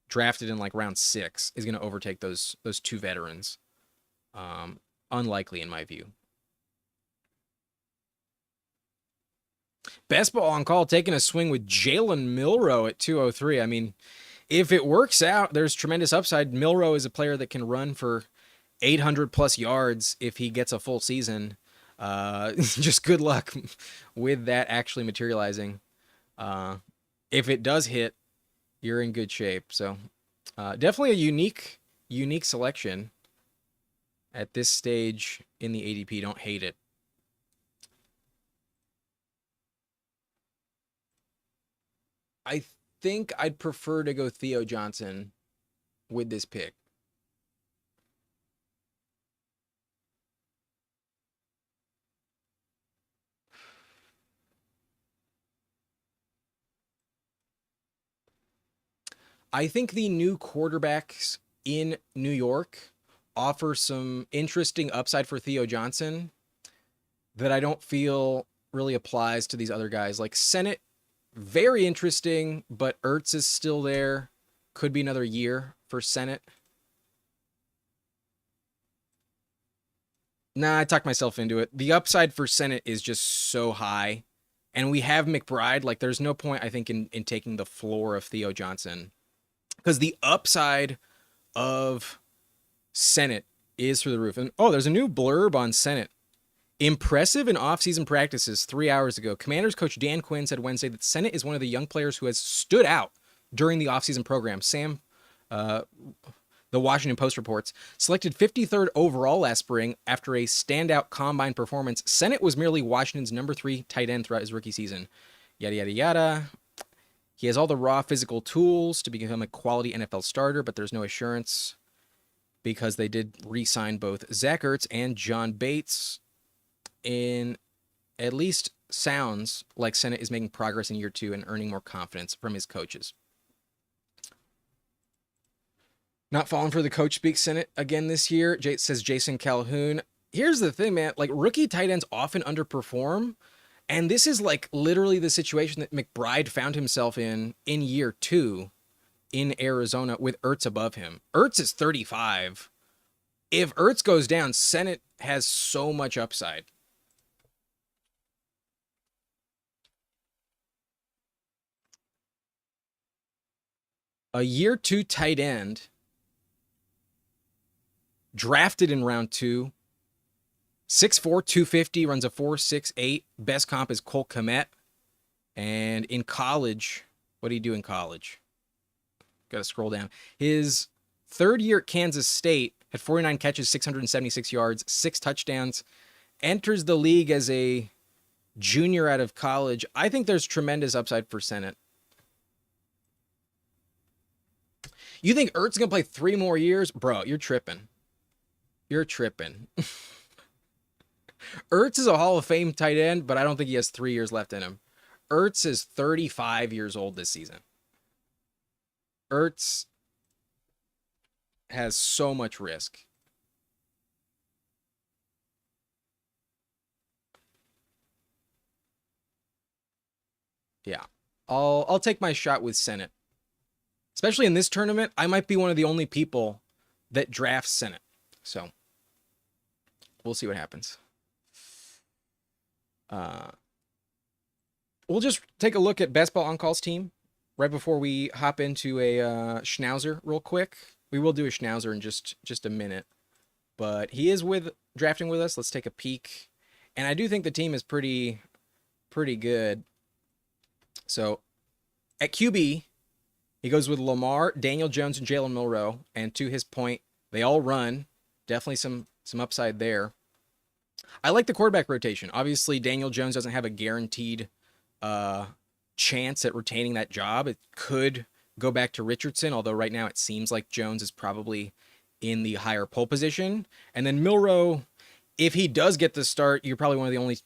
Speaker 1: drafted in like round 6 is going to overtake those 2 veterans. Unlikely in my view. Best ball on call, taking a swing with Jalen Milroe at 203. I mean, if it works out, there's tremendous upside. Milroe is a player that can run for 800 plus yards if he gets a full season. Just good luck with that actually materializing. If it does hit, you're in good shape. So definitely a unique selection at this stage in the ADP. Don't hate it. I think I'd prefer to go Theo Johnson with this pick. I think the new quarterbacks in New York offer some interesting upside for Theo Johnson that I don't feel really applies to these other guys. Like Senate, very interesting, but Ertz is still there. Could be another year for Senate. Nah, I talked myself into it. The upside for Senate is just so high. And we have McBride. Like, there's no point, I think, in taking the floor of Theo Johnson. Because the upside of Senate is through the roof. And oh, there's a new blurb on Senate. Impressive in offseason practices 3 hours ago. Commanders coach Dan Quinn said Wednesday that Senate is one of the young players who has stood out during the offseason program. The Washington Post reports, selected 53rd overall last spring after a standout combine performance. Senate was merely Washington's number 3 tight end throughout his rookie season. Yada, yada, yada. He has all the raw physical tools to become a quality NFL starter, but there's no assurance because they did re-sign both Zach Ertz and John Bates. In at least sounds like Senate is making progress in year 2 and earning more confidence from his coaches. Not falling for the coach speak Senate again this year, says Jason Calhoun. Here's the thing, man. Like, rookie tight ends often underperform. And this is like literally the situation that McBride found himself in year 2 in Arizona with Ertz above him. Ertz is 35. If Ertz goes down, Senate has so much upside. A year 2 tight end drafted in round 2, 6'4", 250, runs a 4.68. Best comp is Cole Kmet. And in college, what did he do in college? Got to scroll down. His third year at Kansas State had 49 catches, 676 yards, 6 touchdowns. Enters the league as a junior out of college. I think there's tremendous upside for Senate. You think Ertz is going to play 3 more years? Bro, you're tripping. You're tripping. Ertz is a Hall of Fame tight end, but I don't think he has 3 years left in him. Ertz is 35 years old this season. Ertz has so much risk. Yeah. I'll take my shot with Senate. Especially in this tournament, I might be one of the only people that drafts Senate. So we'll see what happens. We'll just take a look at Best Ball On Call's team right before we hop into a Schnauzer real quick. We will do a Schnauzer in just a minute. But he is drafting with us. Let's take a peek. And I do think the team is pretty good. So at QB, he goes with Lamar, Daniel Jones, and Jalen Milroe. And to his point, they all run. Definitely some upside there. I like the quarterback rotation. Obviously, Daniel Jones doesn't have a guaranteed chance at retaining that job. It could go back to Richardson, although right now it seems like Jones is probably in the higher pole position. And then Milroe, if he does get the start, you're probably one of the only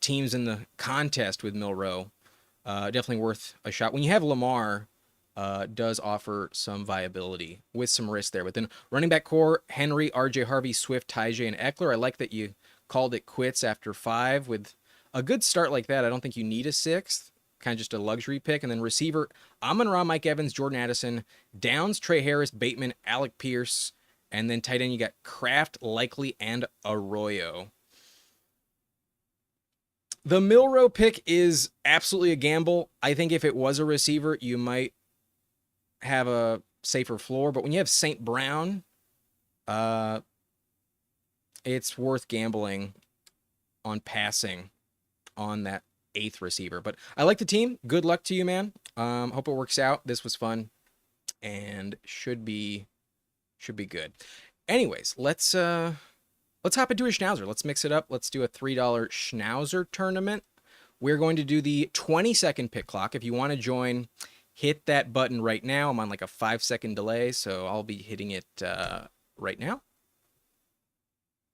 Speaker 1: teams in the contest with Milroe. Definitely worth a shot. When you have Lamar, does offer some viability with some risk there. But then running back core, Henry, RJ Harvey, Swift, Tyjae, and Eckler. I like that you called it quits after 5 with a good start like that. I don't think you need a 6th, kind of just a luxury pick. And then receiver, Amon-Ra, Mike Evans, Jordan Addison, Downs, Trey Harris, Bateman, Alec Pierce, and then tight end you got Kraft, Likely, and Arroyo. The Milroe pick is absolutely a gamble. I think if it was a receiver, you might have a safer floor, but when you have St. Brown, it's worth gambling on passing on that 8th receiver. But I like the team. Good luck to you, man. Hope it works out. This was fun and should be good. Anyways, let's hop into a Schnauzer. Let's mix it up. Let's do a $3 Schnauzer tournament. We're going to do the 20-second pick clock. If you want to join, hit that button right now. I'm on like a 5-second delay, so I'll be hitting it right now.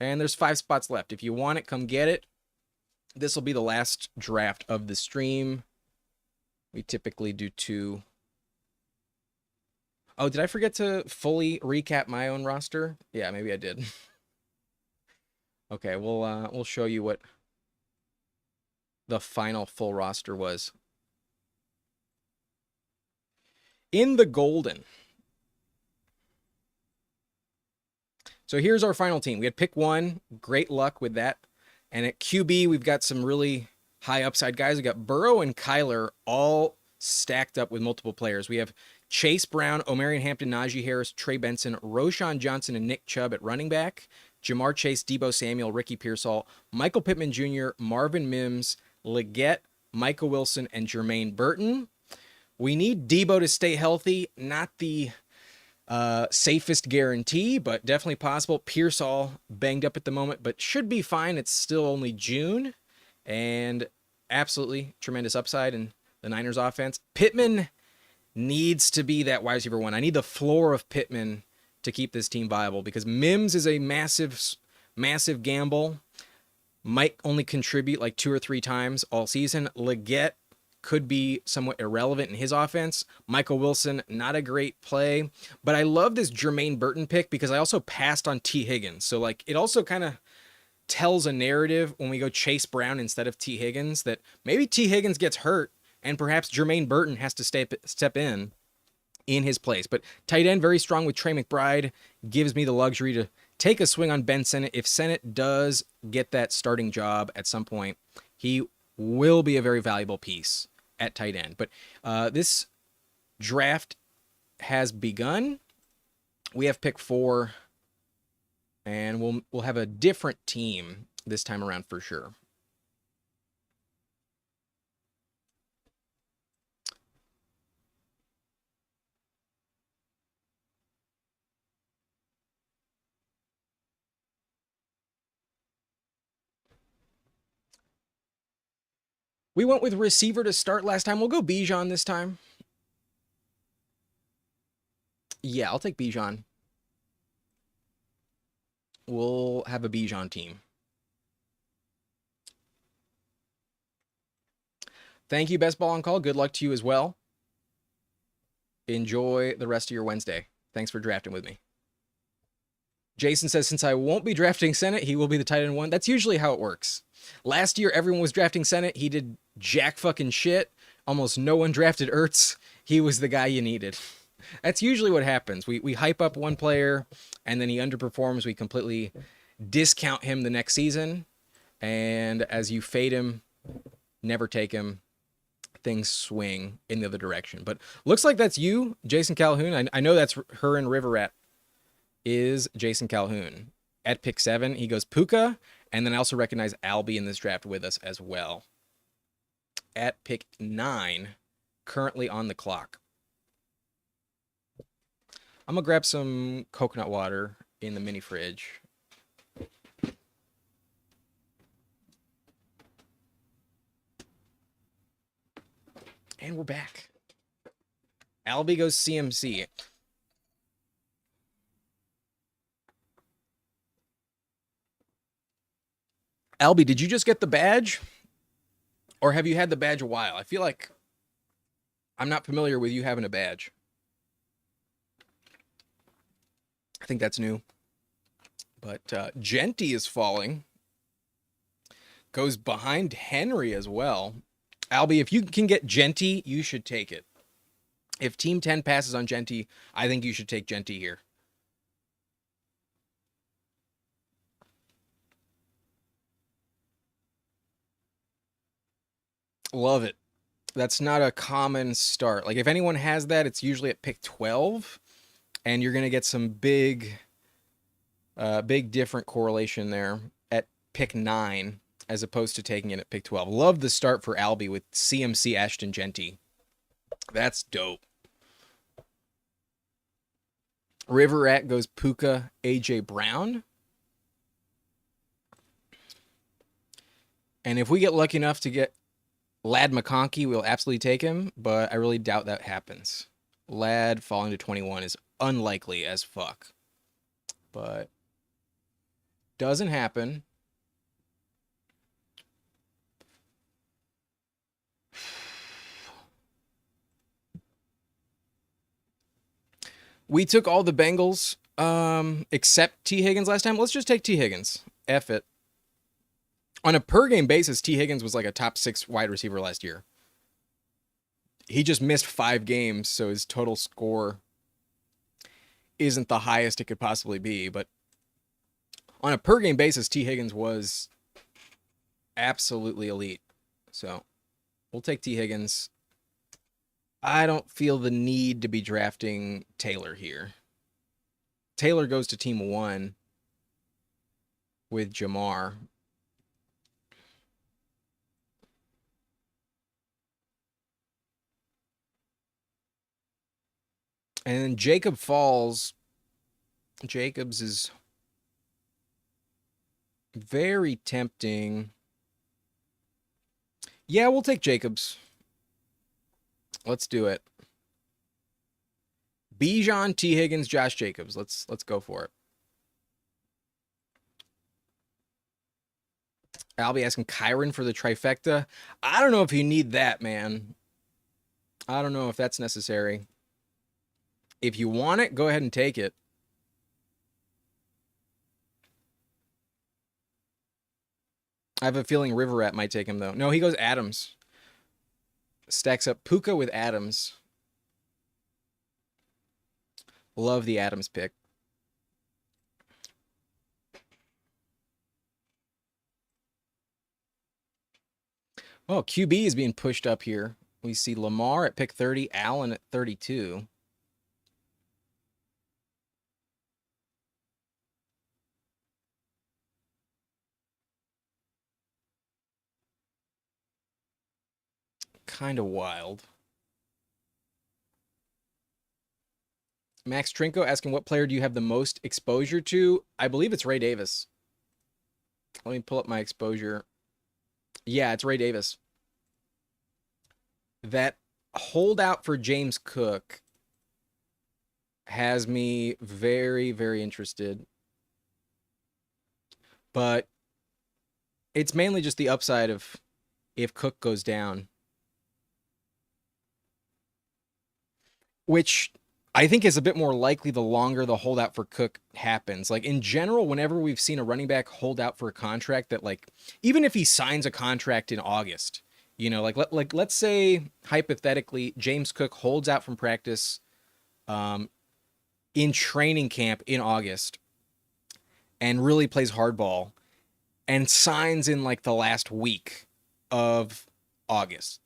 Speaker 1: And there's 5 spots left. If you want it, come get it. This will be the last draft of the stream. We typically do 2. Oh, did I forget to fully recap my own roster? Yeah, maybe I did. Okay, we'll show you what the final full roster was. In the golden. So here's our final team. We had pick 1. Great luck with that. And at QB, we've got some really high upside guys. We got Burrow and Kyler all stacked up with multiple players. We have Chase Brown, Omarion Hampton, Najee Harris, Trey Benson, Roshan Johnson, and Nick Chubb at running back. Jamar Chase, Deebo Samuel, Ricky Pearsall, Michael Pittman Jr., Marvin Mims, Leggett, Michael Wilson, and Jermaine Burton. We need Deebo to stay healthy. Not the safest guarantee, but definitely possible. Pearsall banged up at the moment, but should be fine. It's still only June, and absolutely tremendous upside in the Niners offense. Pittman needs to be that wide receiver 1. I need the floor of Pittman to keep this team viable because Mims is a massive gamble. Might only contribute like 2 or 3 times all season. Leggett could be somewhat irrelevant in his offense. Michael Wilson, not a great play. But I love this Jermaine Burton pick because I also passed on T. Higgins. So like it also kind of tells a narrative when we go Chase Brown instead of T. Higgins that maybe T. Higgins gets hurt and perhaps Jermaine Burton has to step in his place. But tight end, very strong with Trey McBride, gives me the luxury to take a swing on Ben Sinnott. If Sinnott does get that starting job at some point, he will be a very valuable piece at tight end. But this draft has begun. We have pick 4, and we'll have a different team this time around for sure. We went with receiver to start last time. We'll go Bijan this time. Yeah, I'll take Bijan. We'll have a Bijan team. Thank you, Best Ball on Call. Good luck to you as well. Enjoy the rest of your Wednesday. Thanks for drafting with me. Jason says, since I won't be drafting Sinnott, he will be the tight end 1. That's usually how it works. Last year, everyone was drafting Sinnott. He did jack fucking shit. Almost no one drafted Ertz. He was the guy you needed. That's usually what happens. We hype up one player, and then he underperforms. We completely discount him the next season. And as you fade him, never take him, things swing in the other direction. But looks like that's you, Jason Calhoun. I know that's her and River Rat is Jason Calhoun. At pick 7, he goes Puka, and then I also recognize Albie in this draft with us as well. At pick 9, currently on the clock. I'm going to grab some coconut water in the mini fridge. And we're back. Albie goes CMC. Albie, did you just get the badge? Or have you had the badge a while? I feel like I'm not familiar with you having a badge. I think that's new. But Genty is falling. Goes behind Henry as well. Albie, if you can get Genty, you should take it. If Team 10 passes on Genty, I think you should take Genty here. Love it. That's not a common start. Like if anyone has that, it's usually at pick 12, and you're going to get some big different correlation there at pick 9 as opposed to taking it at pick 12. Love the start for Albie with CMC Ashton Genty. That's dope. River Rat goes Puka AJ Brown. And if we get lucky enough to get Lad McConkey, we'll absolutely take him, but I really doubt that happens. Lad falling to 21 is unlikely as fuck. But doesn't happen. We took all the Bengals, except T. Higgins last time. Let's just take T. Higgins. F it. On a per game basis, T. Higgins was like a top 6 wide receiver last year. He just missed 5 games, so his total score isn't the highest it could possibly be. But on a per game basis, T. Higgins was absolutely elite. So we'll take T. Higgins. I don't feel the need to be drafting Taylor here. Taylor goes to team 1 with Jamar. And then Jacob falls. Jacobs is very tempting. Yeah, we'll take Jacobs. Let's do it. Bijan, T. Higgins, Josh Jacobs. Let's go for it. I'll be asking Kyron for the trifecta. I don't know if you need that, man. I don't know if that's necessary. If you want it, go ahead and take it. I have a feeling River Rat might take him, though. No, he goes Adams. Stacks up Puka with Adams. Love the Adams pick. Oh, QB is being pushed up here. We see Lamar at pick 30, Allen at 32. Kind of wild. Max Trinko asking, what player do you have the most exposure to? I believe it's Ray Davis. Let me pull up my exposure. Yeah, it's Ray Davis. That holdout for James Cook has me very, very interested. But it's mainly just the upside of if Cook goes down. Which I think is a bit more likely the longer the holdout for Cook happens. Like in general, whenever we've seen a running back hold out for a contract that, like, even if he signs a contract in August, you know, like let's say hypothetically James Cook holds out from practice in training camp in August and really plays hardball and signs in like the last week of August.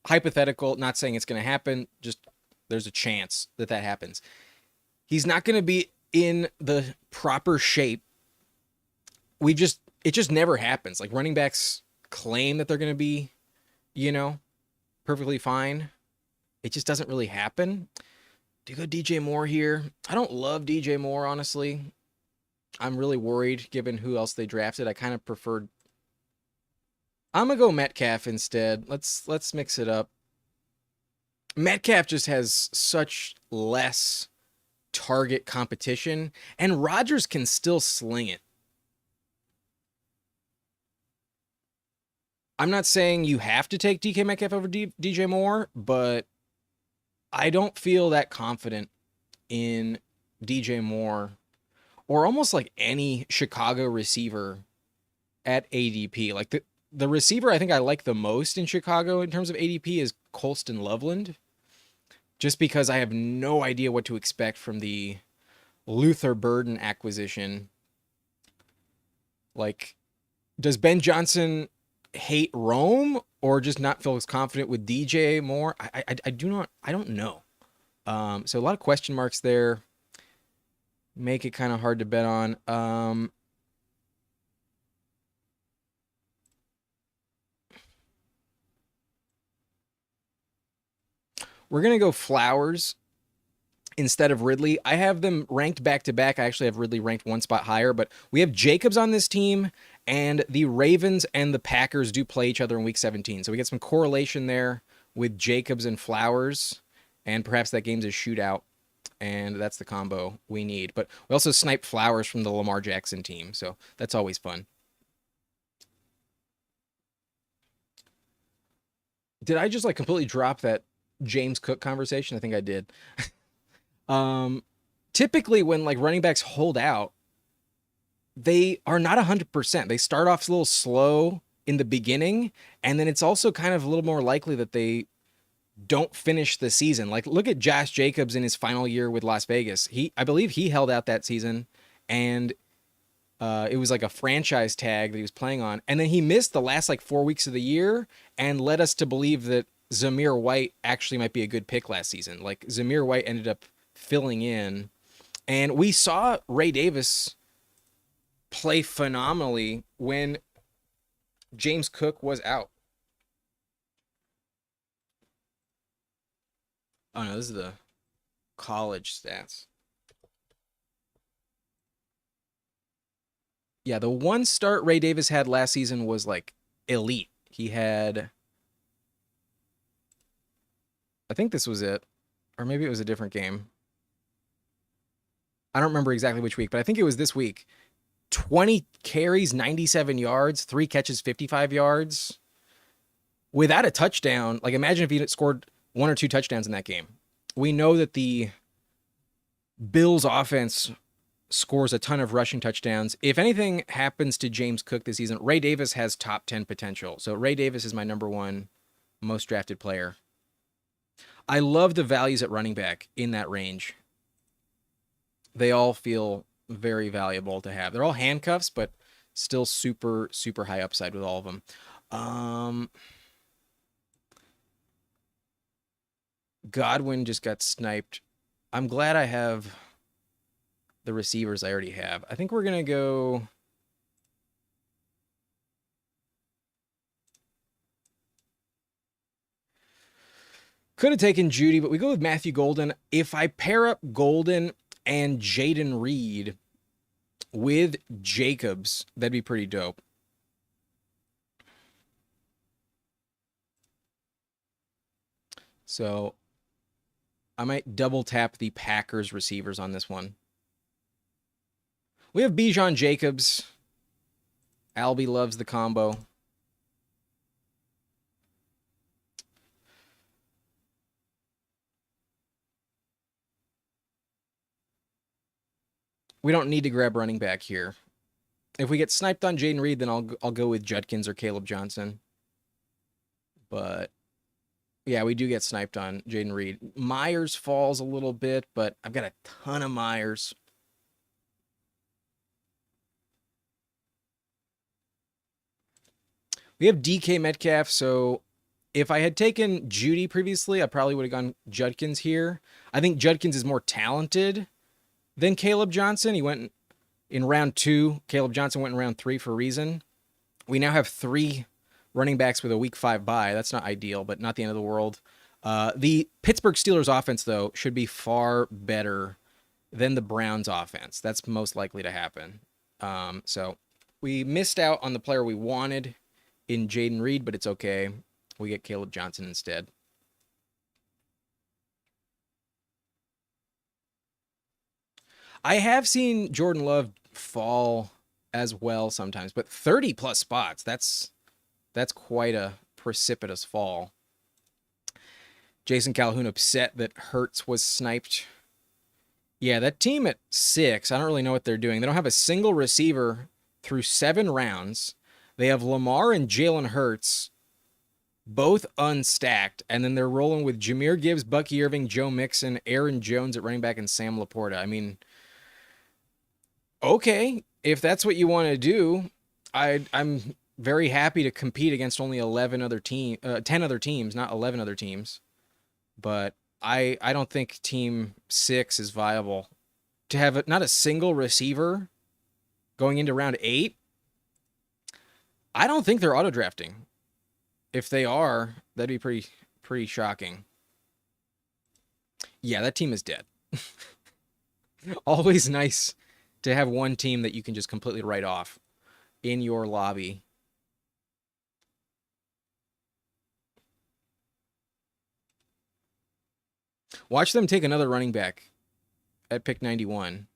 Speaker 1: Hypothetical, not saying it's going to happen, just there's a chance that that happens. He's not going to be in the proper shape. It just never happens. Like running backs claim that they're going to be, you know, perfectly fine. It just doesn't really happen. Do you go DJ Moore here? I don't love DJ Moore, honestly. I'm really worried given who else they drafted. I kind of preferred. I'm going to go Metcalf instead. Let's mix it up. Metcalf just has such less target competition, and Rodgers can still sling it. I'm not saying you have to take DK Metcalf over DJ Moore, but I don't feel that confident in DJ Moore or almost like any Chicago receiver at ADP. Like the receiver I think I like the most in Chicago in terms of ADP is Colston Loveland, just because I have no idea what to expect from the Luther Burden acquisition. Like, does Ben Johnson hate Rome or just not feel as confident with DJ Moore? I don't know. So a lot of question marks there. Make it kind of hard to bet on. We're going to go Flowers instead of Ridley. I have them ranked back to back. I actually have Ridley ranked one spot higher, but we have Jacobs on this team, and the Ravens and the Packers do play each other in week 17. So we get some correlation there with Jacobs and Flowers, and perhaps that game's a shootout, and that's the combo we need. But we also sniped Flowers from the Lamar Jackson team, so that's always fun. Did I just like completely drop that James Cook conversation? I think I did. typically when like running backs hold out, they are not 100%. They start off a little slow in the beginning, and then it's also kind of a little more likely that they don't finish the season. Like look at Josh Jacobs in his final year with Las Vegas. I believe he held out that season, and it was like a franchise tag that he was playing on, and then he missed the last like 4 weeks of the year, and led us to believe that Zamir White actually might be a good pick last season. Like Zamir White ended up filling in, and we saw Ray Davis play phenomenally when James Cook was out. Oh no, this is the college stats. Yeah, the one start Ray Davis had last season was like elite. He had, I think this was it, or maybe it was a different game. I don't remember exactly which week, but I think it was this week. 20 carries, 97 yards, 3 catches, 55 yards without a touchdown. Like imagine if he had scored 1 or 2 touchdowns in that game. We know that the Bills offense scores a ton of rushing touchdowns. If anything happens to James Cook this season, Ray Davis has top 10 potential. So Ray Davis is my number 1 most drafted player. I love the values at running back in that range. They all feel very valuable to have. They're all handcuffs, but still super, super high upside with all of them. Godwin just got sniped. I'm glad I have the receivers I already have. I think we're going to go... Could have taken Judy, but we go with Matthew Golden. If I pair up Golden and Jayden Reed with Jacobs, that'd be pretty dope. So I might double tap the Packers receivers on this one. We have Bijan Jacobs. Albie loves the combo. We don't need to grab running back here. If we get sniped on Jayden Reed, then I'll go with Judkins or Caleb Johnson. But yeah, we do get sniped on Jayden Reed. Myers falls a little bit, but I've got a ton of Myers. We have DK Metcalf, so if I had taken Judy previously, I probably would have gone Judkins here. I think Judkins is more talented than Caleb Johnson. He went in round 2. Caleb Johnson went in round 3 for a reason. We now have 3 running backs with a week 5 bye. That's not ideal, but not the end of the world. The Pittsburgh Steelers offense, though, should be far better than the Browns offense. That's most likely to happen. So we missed out on the player we wanted in Jayden Reed, but it's okay. We get Caleb Johnson instead. I have seen Jordan Love fall as well sometimes, but 30 plus spots, that's quite a precipitous fall. Jason Calhoun upset that Hurts was sniped. Yeah, that team at 6, I don't really know what they're doing. They don't have a single receiver through 7 rounds. They have Lamar and Jalen Hurts both unstacked, and then they're rolling with Jahmyr Gibbs, Bucky Irving, Joe Mixon, Aaron Jones at running back, and Sam Laporta. I mean, okay, if that's what you want to do, I'm very happy to compete against only 10 other teams, not 11 other teams. But I don't think team 6 is viable. To have not a single receiver going into round 8, I don't think they're auto drafting. If they are, that'd be pretty shocking. Yeah, that team is dead. Always nice to have one team that you can just completely write off in your lobby. Watch them take another running back at pick 91.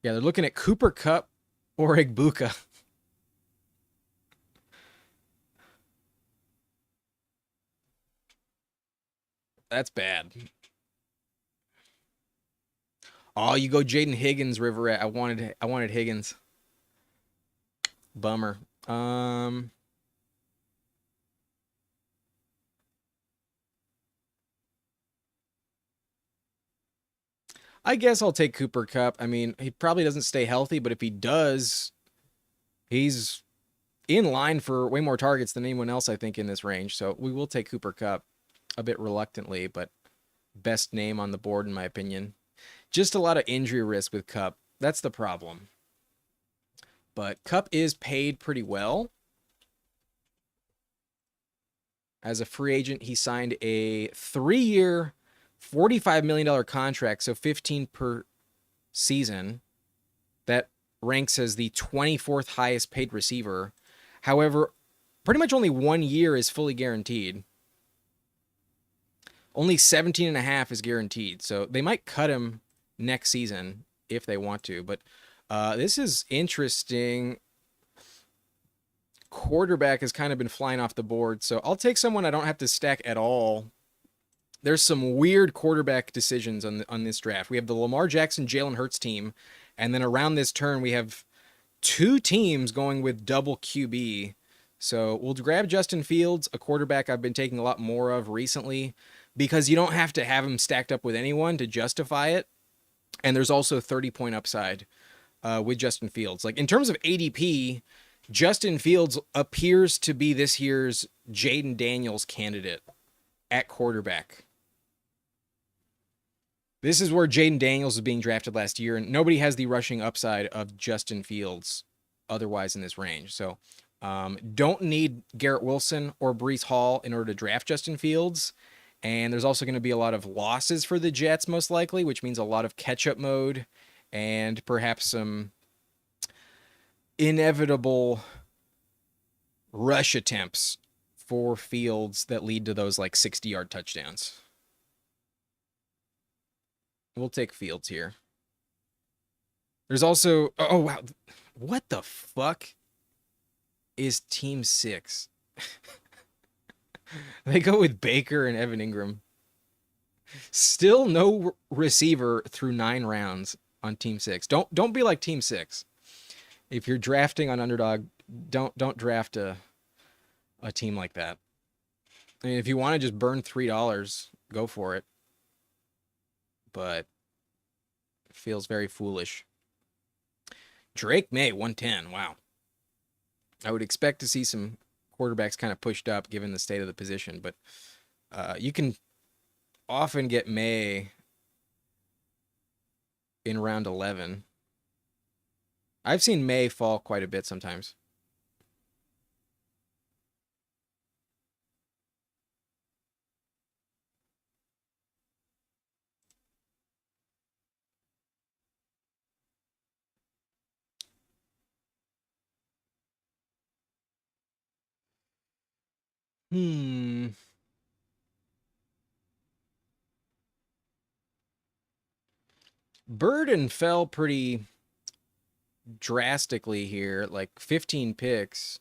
Speaker 1: Yeah, they're looking at Cooper Kupp or Igbuka. That's bad. Oh, you go Jaden Higgins, Riverette. I wanted Higgins. Bummer. I guess I'll take Cooper Cup. I mean, he probably doesn't stay healthy, but if he does, he's in line for way more targets than anyone else, I think, in this range. So we will take Cooper Cup a bit reluctantly, but best name on the board, in my opinion. Just a lot of injury risk with Cup. That's the problem. But Cup is paid pretty well. As a free agent, he signed a 3-year, $45 million contract, so 15 per season. That ranks as the 24th highest paid receiver. However, pretty much only 1 year is fully guaranteed. Only 17 and a half is guaranteed. So they might cut him next season if they want to. But this is interesting. Quarterback has kind of been flying off the board. So I'll take someone I don't have to stack at all. There's some weird quarterback decisions on this draft. We have the Lamar Jackson, Jalen Hurts team. And then around this turn, we have 2 teams going with double QB. So we'll grab Justin Fields, a quarterback I've been taking a lot more of recently, because you don't have to have him stacked up with anyone to justify it. And there's also 30-point upside with Justin Fields. Like, in terms of ADP, Justin Fields appears to be this year's Jaden Daniels candidate at quarterback. This is where Jaden Daniels was being drafted last year, and nobody has the rushing upside of Justin Fields otherwise in this range. So don't need Garrett Wilson or Breece Hall in order to draft Justin Fields. And there's also going to be a lot of losses for the Jets, most likely, which means a lot of catch-up mode and perhaps some inevitable rush attempts for Fields that lead to those like 60-yard touchdowns. We'll take Fields here. There's also... Oh, wow. What the fuck is Team 6? They go with Baker and Evan Ingram. Still no receiver through 9 rounds on Team 6. Don't be like Team 6. If you're drafting on Underdog, don't draft a team like that. I mean, if you want to just burn $3, go for it. But it feels very foolish. Drake May, 110. Wow. I would expect to see some quarterbacks kind of pushed up given the state of the position, but you can often get May in round 11. I've seen May fall quite a bit sometimes. Burden fell pretty drastically here, like 15 picks.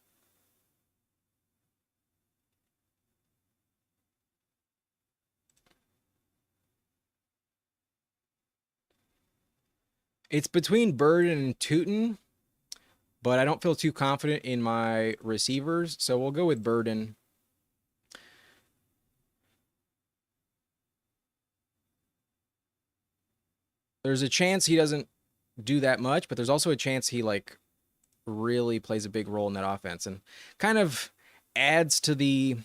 Speaker 1: It's between Burden and Tootin, but I don't feel too confident in my receivers, so we'll go with Burden. There's a chance he doesn't do that much, but there's also a chance he like really plays a big role in that offense and kind of adds to the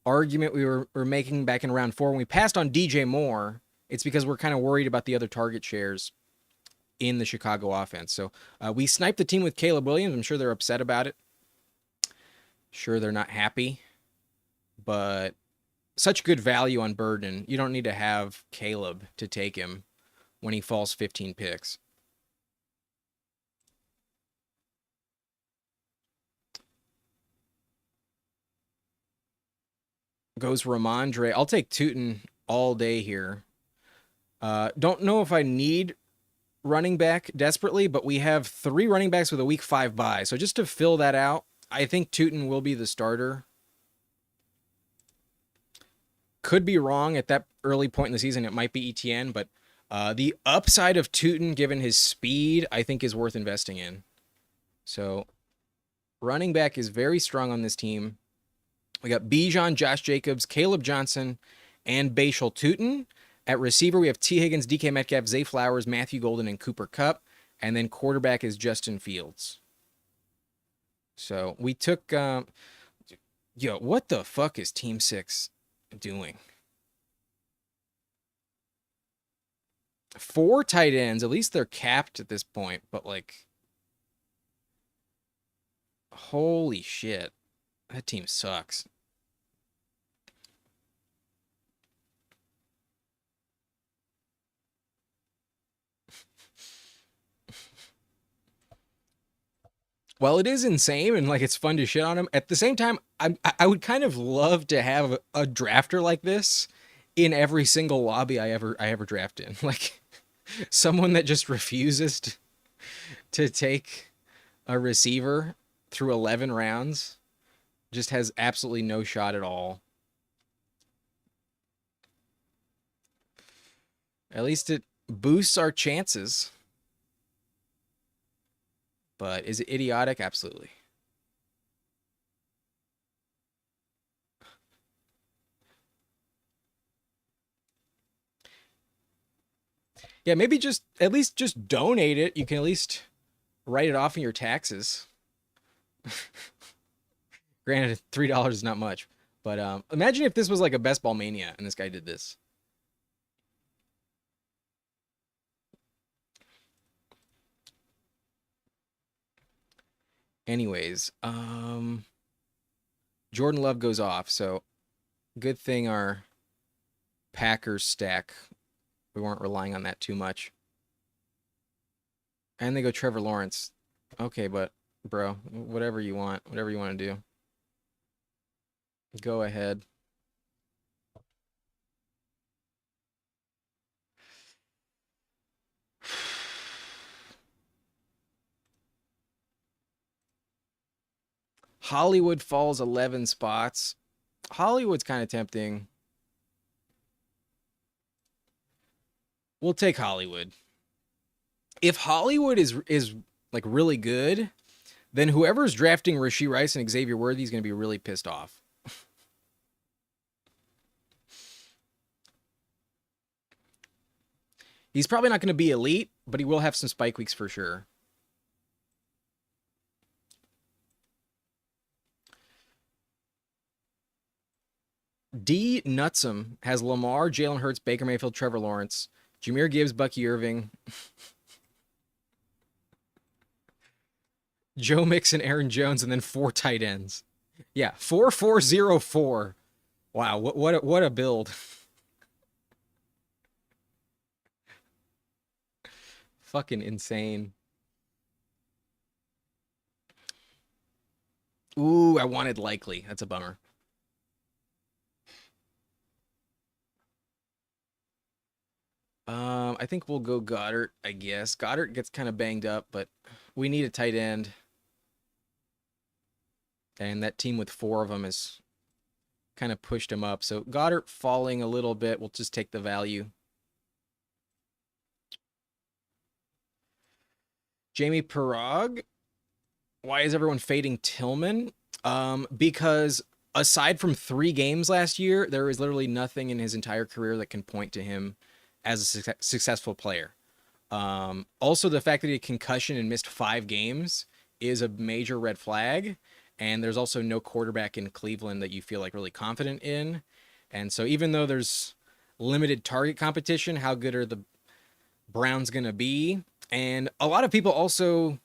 Speaker 1: argument we were making back in round 4 when we passed on DJ Moore. It's because we're kind of worried about the other target shares in the Chicago offense. So we sniped the team with Caleb Williams. I'm sure they're upset about it. Sure, they're not happy, but such good value on Burden. You don't need to have Caleb to take him when he falls 15 picks. Goes Ramondre. I'll take Tootin all day here. Don't know if I need running back desperately, but we have 3 running backs with a week 5 bye. So just to fill that out, I think Tootin will be the starter. Could be wrong at that early point in the season. It might be ETN, but The upside of Tootin, given his speed, I think is worth investing in. So running back is very strong on this team. We got Bijan, Josh Jacobs, Caleb Johnson, and Bashal Tootin. At receiver, we have T. Higgins, DK Metcalf, Zay Flowers, Matthew Golden, and Cooper Kupp. And then quarterback is Justin Fields. So we took... yo, what the fuck is Team 6 doing? 4 tight ends. At least they're capped at this point. But, like... holy shit. That team sucks. While it is insane and like it's fun to shit on him, at the same time, I would kind of love to have a drafter like this in every single lobby I ever draft in. Like someone that just refuses to take a receiver through 11 rounds, just has absolutely no shot at all. At least it boosts our chances. But is it idiotic? Absolutely. Yeah, maybe just at least just donate it. You can at least write it off in your taxes. Granted, $3 is not much, but imagine if this was like a Best Ball Mania and this guy did this. Anyways, Jordan Love goes off, so good thing our Packers stack, we weren't relying on that too much. And they go Trevor Lawrence. Okay, but bro, whatever you want to do. Go ahead. Hollywood falls 11 spots. Hollywood's kind of tempting. We'll take Hollywood. If Hollywood is like really good, then whoever's drafting Rashee Rice and Xavier Worthy is going to be really pissed off. He's probably not going to be elite, but he will have some spike weeks for sure. D. Nutsum has Lamar, Jalen Hurts, Baker Mayfield, Trevor Lawrence, Jahmyr Gibbs, Bucky Irving, Joe Mixon, Aaron Jones, and then 4 tight ends. Yeah, 4-4-0-4. Wow, what a build. Fucking insane. Ooh, I wanted Likely. That's a bummer. I think we'll go Goddard, I guess. Goddard gets kind of banged up, but we need a tight end. And that team with 4 of them has kind of pushed him up. So Goddard falling a little bit. We'll just take the value. Jamie Parag. Why is everyone fading Tillman? Because aside from 3 games last year, there is literally nothing in his entire career that can point to him as a successful player. Also, the fact that he had concussion and missed 5 games is a major red flag. And there's also no quarterback in Cleveland that you feel like really confident in. And so even though there's limited target competition, how good are the Browns going to be? And a lot of people also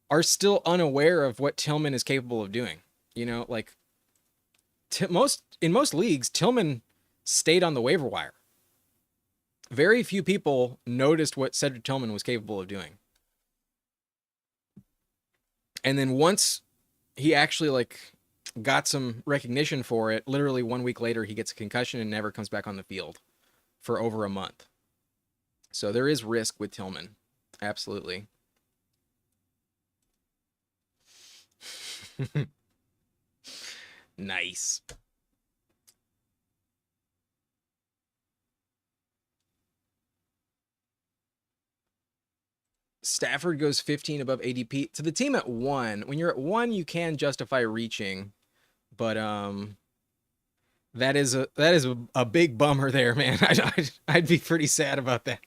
Speaker 1: are still unaware of what Tillman is capable of doing. You know, like in most leagues, Tillman stayed on the waiver wire. Very few people noticed what Cedric Tillman was capable of doing. And then once he actually like got some recognition for it, literally 1 week later he gets a concussion and never comes back on the field for over a month. So there is risk with Tillman. Absolutely. Nice. Stafford goes 15 above ADP. To the team at 1, when you're at 1, you can justify reaching, but that is a big bummer there, man. I'd be pretty sad about that.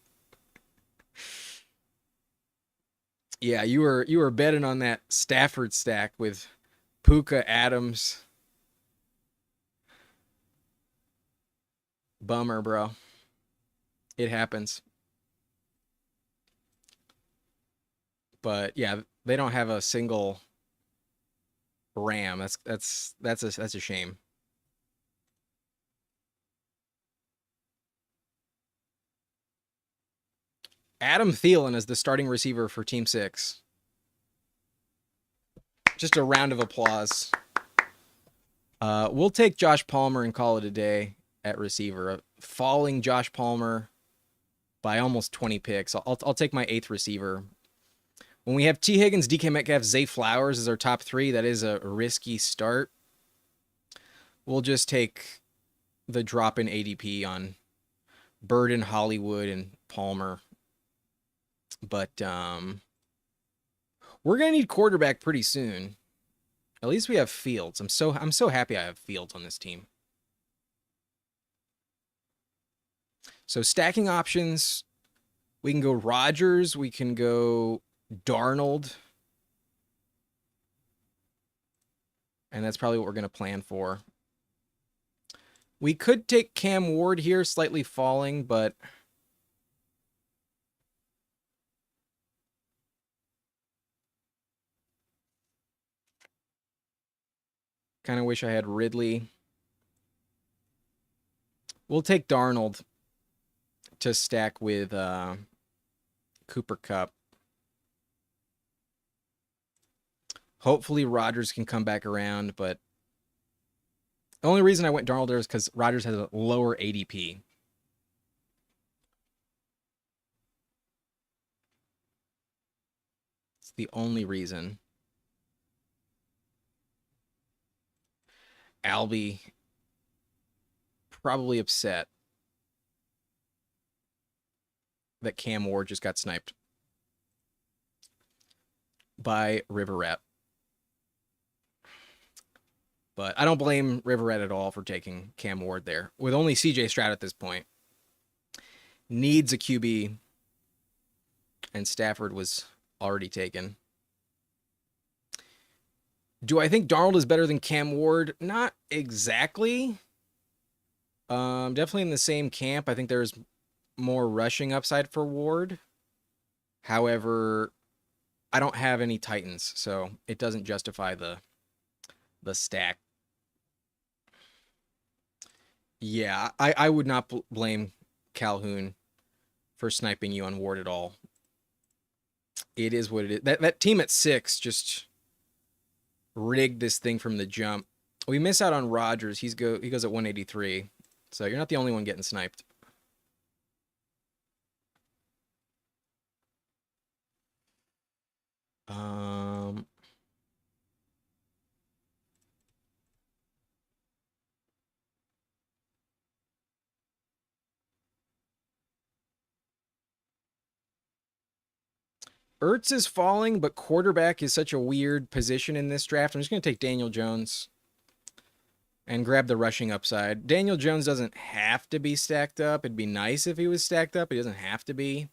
Speaker 1: Yeah, you were betting on that Stafford stack with Puka, Adams. Bummer, bro. It happens. But yeah, they don't have a single Ram. That's a shame. Adam Thielen is the starting receiver for Team 6. Just a round of applause. We'll take Josh Palmer and call it a day at receiver. Falling Josh Palmer by almost 20 picks. I'll take my 8th receiver. When we have T. Higgins, DK Metcalf, Zay Flowers as our top 3, that is a risky start. We'll just take the drop in ADP on Burden, Hollywood, and Palmer. But we're gonna need quarterback pretty soon. At least we have Fields. I'm so happy I have Fields on this team. So stacking options, we can go Rodgers, we can go Darnold. And that's probably what we're going to plan for. We could take Cam Ward here, slightly falling, but kind of wish I had Ridley. We'll take Darnold to stack with Cooper Kupp. Hopefully Rodgers can come back around, but the only reason I went Darnold there is because Rodgers has a lower ADP. It's the only reason. Albie probably upset that Cam Ward just got sniped by River Rat. But I don't blame River Rat at all for taking Cam Ward there. With only CJ Stroud at this point. Needs a QB. And Stafford was already taken. Do I think Darnold is better than Cam Ward? Not exactly. Definitely in the same camp. I think there's more rushing upside for Ward. However, I don't have any Titans, so it doesn't justify the stack. Yeah, I would not blame Calhoun for sniping you on Ward at all. It is what it is. That team at 6 just rigged this thing from the jump. We miss out on Rodgers. He goes at 183. So you're not the only one getting sniped. Ertz is falling, but quarterback is such a weird position in this draft. I'm just going to take Daniel Jones and grab the rushing upside. Daniel Jones doesn't have to be stacked up. It'd be nice if he was stacked up. He doesn't have to be.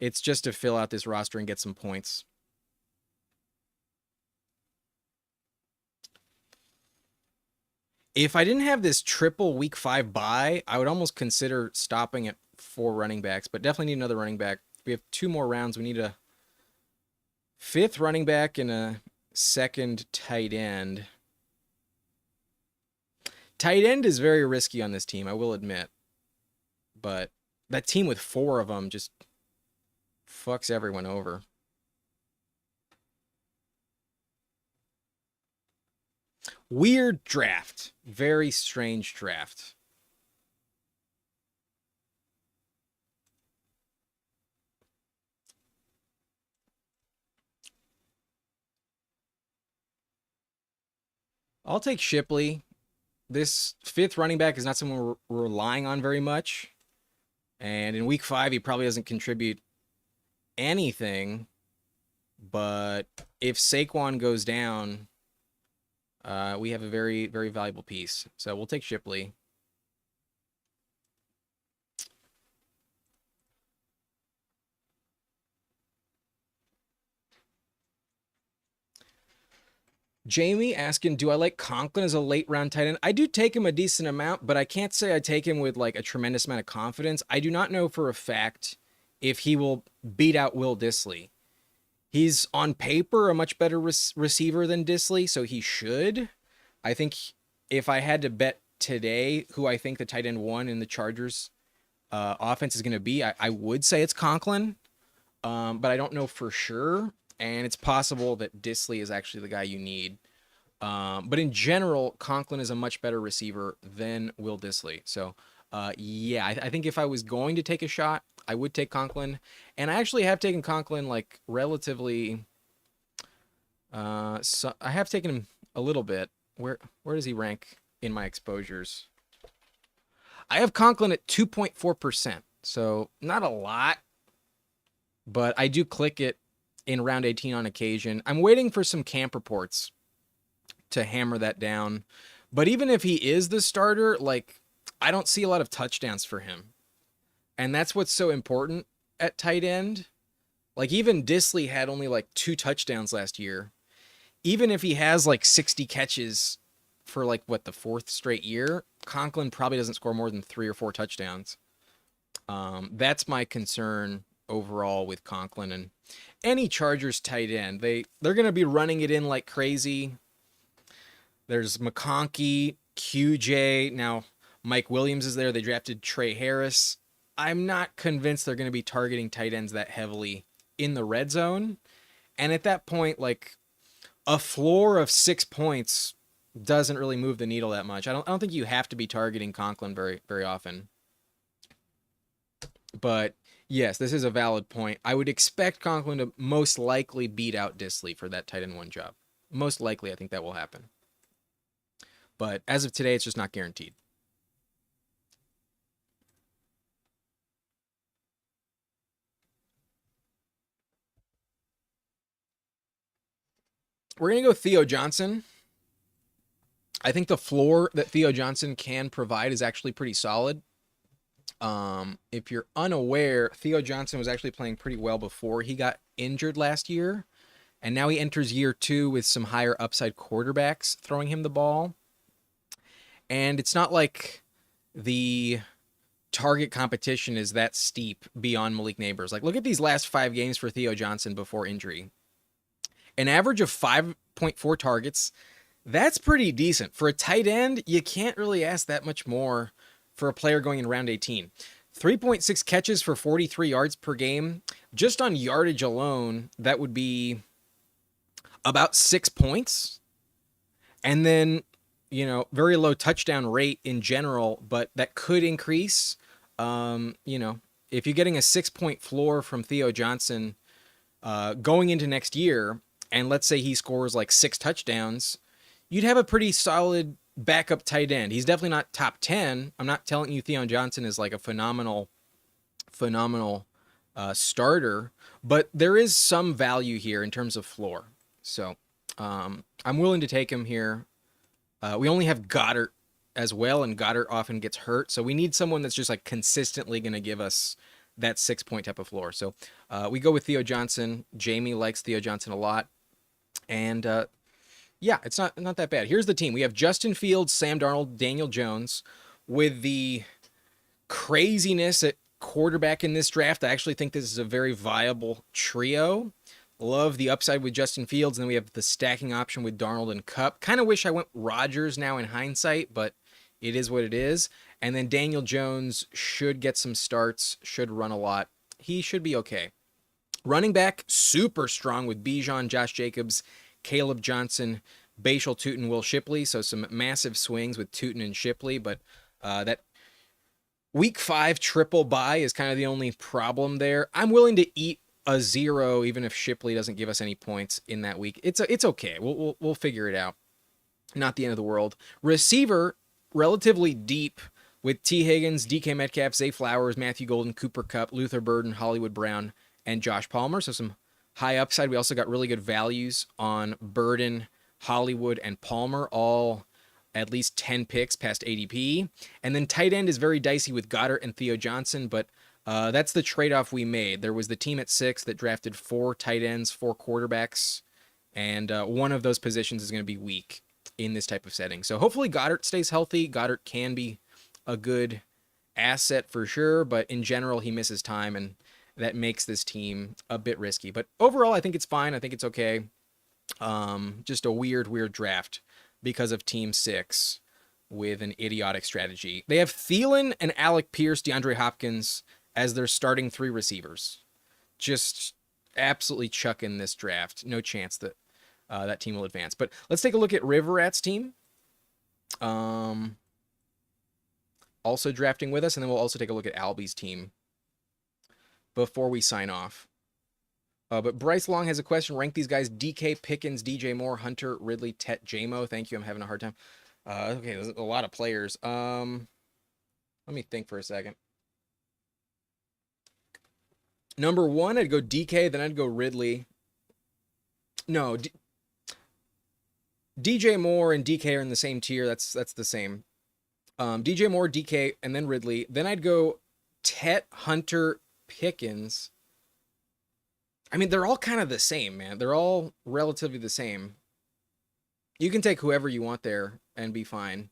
Speaker 1: It's just to fill out this roster and get some points. If I didn't have this triple week 5 bye, I would almost consider stopping at 4 running backs, but definitely need another running back. We have 2 more rounds. We need a 5th running back and a 2nd tight end. Tight end is very risky on this team, I will admit. But that team with 4 of them just fucks everyone over. Weird draft. Very strange draft. I'll take Shipley. This 5th running back is not someone we're relying on very much. And in week 5, he probably doesn't contribute anything, but if Saquon goes down, we have a very, very valuable piece. So we'll take Shipley. Jamie asking, do I like Conklin as a late round tight end? I do take him a decent amount, but I can't say I take him with like a tremendous amount of confidence. I do not know for a fact if he will beat out Will Dissly. He's on paper a much better receiver than Dissly, so he should. I think if I had to bet today who I think the tight end one in the Chargers offense is going to be, I would say it's Conklin, but I don't know for sure. And it's possible that Dissly is actually the guy you need. But in general, Conklin is a much better receiver than Will Dissly. So, yeah, I think if I was going to take a shot, I would take Conklin. And I actually have taken Conklin like relatively. So I have taken him a little bit. Where does he rank in my exposures? I have Conklin at 2.4%. So not a lot, but I do click it in round 18 on occasion. I'm waiting for some camp reports to hammer that down. But even if he is the starter, like, I don't see a lot of touchdowns for him. And that's what's so important at tight end. Like, even Dissly had only like 2 touchdowns last year. Even if he has like 60 catches for like what, the 4th straight year, Conklin probably doesn't score more than 3 or 4 touchdowns. That's my concern overall with Conklin. And any Chargers tight end, they're going to be running it in like crazy. There's McConkey, QJ. Now, Mike Williams is there. They drafted Trey Harris. I'm not convinced they're going to be targeting tight ends that heavily in the red zone. And at that point, like, a floor of 6 points doesn't really move the needle that much. I don't think you have to be targeting Conklin very, very often. But yes, this is a valid point. I would expect Conklin to most likely beat out Dissly for that tight end one job. Most likely, I think that will happen. But as of today, it's just not guaranteed. We're going to go Theo Johnson. I think the floor that Theo Johnson can provide is actually pretty solid. If you're unaware, Theo Johnson was actually playing pretty well before he got injured last year. And now he enters year 2 with some higher upside quarterbacks throwing him the ball. And it's not like the target competition is that steep beyond Malik Nabers. Like, look at these last 5 games for Theo Johnson before injury. An average of 5.4 targets. That's pretty decent. For a tight end, you can't really ask that much more for a player going in round 18. 3.6 catches for 43 yards per game. Just on yardage alone, that would be about 6 points. And then, you know, very low touchdown rate in general, but that could increase. You know, if you're getting a 6-point floor from Theo Johnson going into next year, and let's say he scores like 6 touchdowns, you'd have a pretty solid backup tight end. He's definitely not top 10. I'm not telling you Theo Johnson is like a phenomenal starter, but there is some value here in terms of floor. So I'm willing to take him here. We only have Goddard as well, and Goddard often gets hurt. So we need someone that's just like consistently going to give us that 6-point type of floor. So we go with Theo Johnson. Jamie likes Theo Johnson a lot. And yeah, it's not that bad. Here's the team. We have Justin Fields, Sam Darnold, Daniel Jones. With the craziness at quarterback in this draft, I actually think this is a very viable trio. Love the upside with Justin Fields, and then we have the stacking option with Darnold and Kupp. Kind of wish I went Rodgers now in hindsight, but it is what it is. And then Daniel Jones should get some starts, should run a lot. He should be okay. Running back, super strong with Bijan, Josh Jacobs, Caleb Johnson, Bashal Tutin, Will Shipley. So some massive swings with Tutin and Shipley, but that week 5 triple bye is kind of the only problem there. I'm willing to eat a 0 even if Shipley doesn't give us any points in that week. It's okay. We'll figure it out. Not the end of the world. Receiver, relatively deep with T. Higgins, DK Metcalf, Zay Flowers, Matthew Golden, Cooper Kupp, Luther Burden, Hollywood Brown, and Josh Palmer. So some high upside. We also got really good values on Burden, Hollywood, and Palmer, all at least 10 picks past ADP. And then tight end is very dicey with Goddard and Theo Johnson, but that's the trade-off we made. There was the team at 6 that drafted 4 tight ends, 4 quarterbacks, and one of those positions is going to be weak in this type of setting. So hopefully Goddard stays healthy. Goddard can be a good asset for sure, but in general, he misses time, and that makes this team a bit risky. But overall, I think it's fine. I think it's okay. Just a weird draft because of Team 6 with an idiotic strategy. They have Thielen and Alec Pierce, DeAndre Hopkins as their starting 3 receivers. Just absolutely chucking this draft. No chance that that team will advance. But let's take a look at River Rat's team. Also drafting with us, and then we'll also take a look at Albie's team before we sign off. But Bryce Long has a question. Rank these guys: DK, Pickens, DJ Moore, Hunter, Ridley, Tet, JMO. Thank you. I'm having a hard time. Okay, there's a lot of players. Let me think for a second. Number 1, I'd go DK, then I'd go Ridley. No, DJ Moore and DK are in the same tier. That's the same. DJ Moore, DK, and then Ridley. Then I'd go Tet, Hunter, Pickens. I mean, they're all kind of the same, man. They're all relatively the same. You can take whoever you want there and be fine.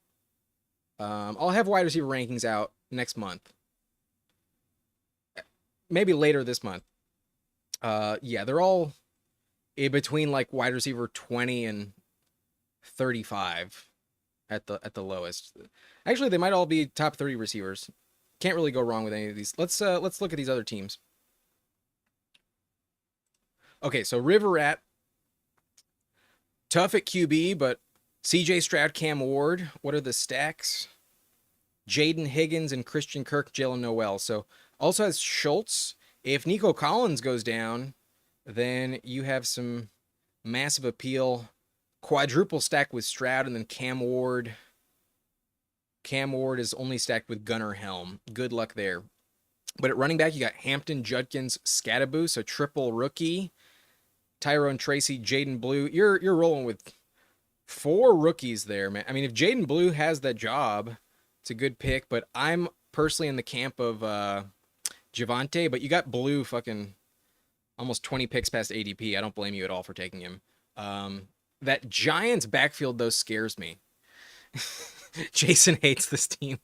Speaker 1: I'll have wide receiver rankings out next month. Maybe later this month. Yeah, they're all in between like wide receiver 20 and 35 at the lowest. Actually, they might all be top 30 receivers. Can't really go wrong with any of these. Let's look at these other teams. Okay, so River Rat, tough at QB, but CJ Stroud, Cam Ward. What are the stacks? Jaden Higgins and Christian Kirk, Jalen Noel. So also has Schultz. If Nico Collins goes down, then you have some massive appeal. Quadruple stack with Stroud, and then Cam Ward. Cam Ward is only stacked with Gunnar Helm. Good luck there. But at running back, you got Hampton, Judkins, Scadaboo, so triple rookie. Tyrone Tracy, Jaden Blue. You're rolling with 4 rookies there, man. I mean, if Jaden Blue has that job, it's a good pick, but I'm personally in the camp of Javante, but you got Blue fucking almost 20 picks past ADP. I don't blame you at all for taking him. That Giants backfield, though, scares me. Jason hates this team.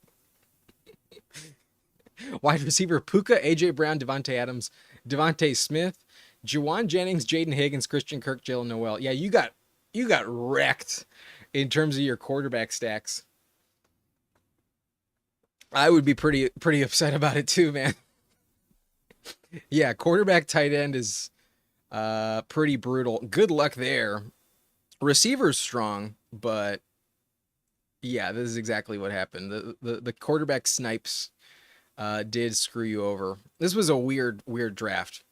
Speaker 1: Wide receiver Puka, AJ Brown, Devontae Adams, Devontae Smith, Juwan Jennings, Jaden Higgins, Christian Kirk, Jalen Noel. Yeah, you got wrecked in terms of your quarterback stacks. I would be pretty upset about it too, man. Yeah, quarterback tight end is pretty brutal. Good luck there. Receiver's strong, but yeah, this is exactly what happened. The quarterback snipes did screw you over. This was a weird draft.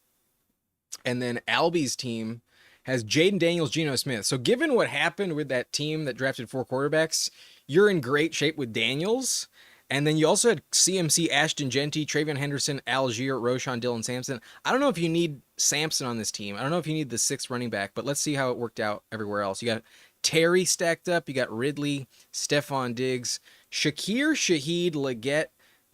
Speaker 1: And then Albie's team has Jaden Daniels, Geno Smith. So given what happened with that team that drafted 4 quarterbacks, you're in great shape with Daniels. And then you also had CMC, Ashton Genty, Travion Henderson, Algier, Roshan, Dylan Sampson. I don't know if you need Sampson on this team. I don't know if you need the 6th running back, but let's see how it worked out everywhere else. You got Terry stacked up. You got Ridley, Stephon Diggs, Shakir, Shaheed, Leggett,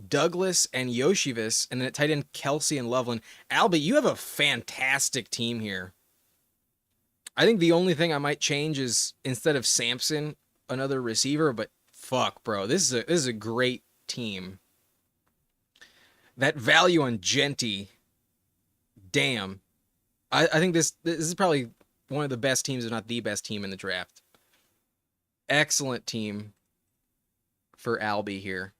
Speaker 1: Douglas, and Yoshivis, and then at tight end, Kelsey and Loveland. Albie, you have a fantastic team here. I think the only thing I might change is instead of Sampson, another receiver, but fuck, bro. This is a great team. That value on Genty, damn. I think this is probably one of the best teams, if not the best team in the draft. Excellent team for Albie here.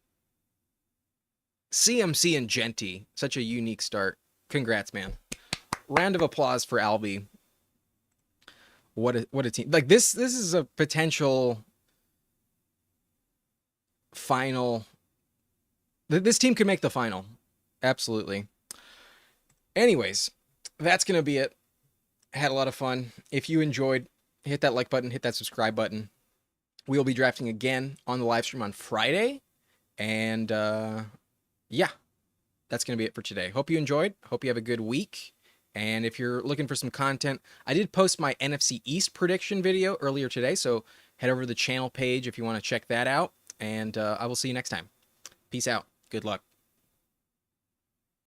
Speaker 1: CMC and Genty, such a unique start. Congrats, man. Round of applause for Albie. What a team. Like this is a potential final. This team could make the final. Absolutely. Anyways, that's going to be it. Had a lot of fun. If you enjoyed, hit that like button, hit that subscribe button. We'll be drafting again on the live stream on Friday. And yeah, that's going to be it for today. Hope you enjoyed. Hope you have a good week. And if you're looking for some content, I did post my NFC East prediction video earlier today, so head over to the channel page if you want to check that out. And I will see you next time. Peace out. Good luck.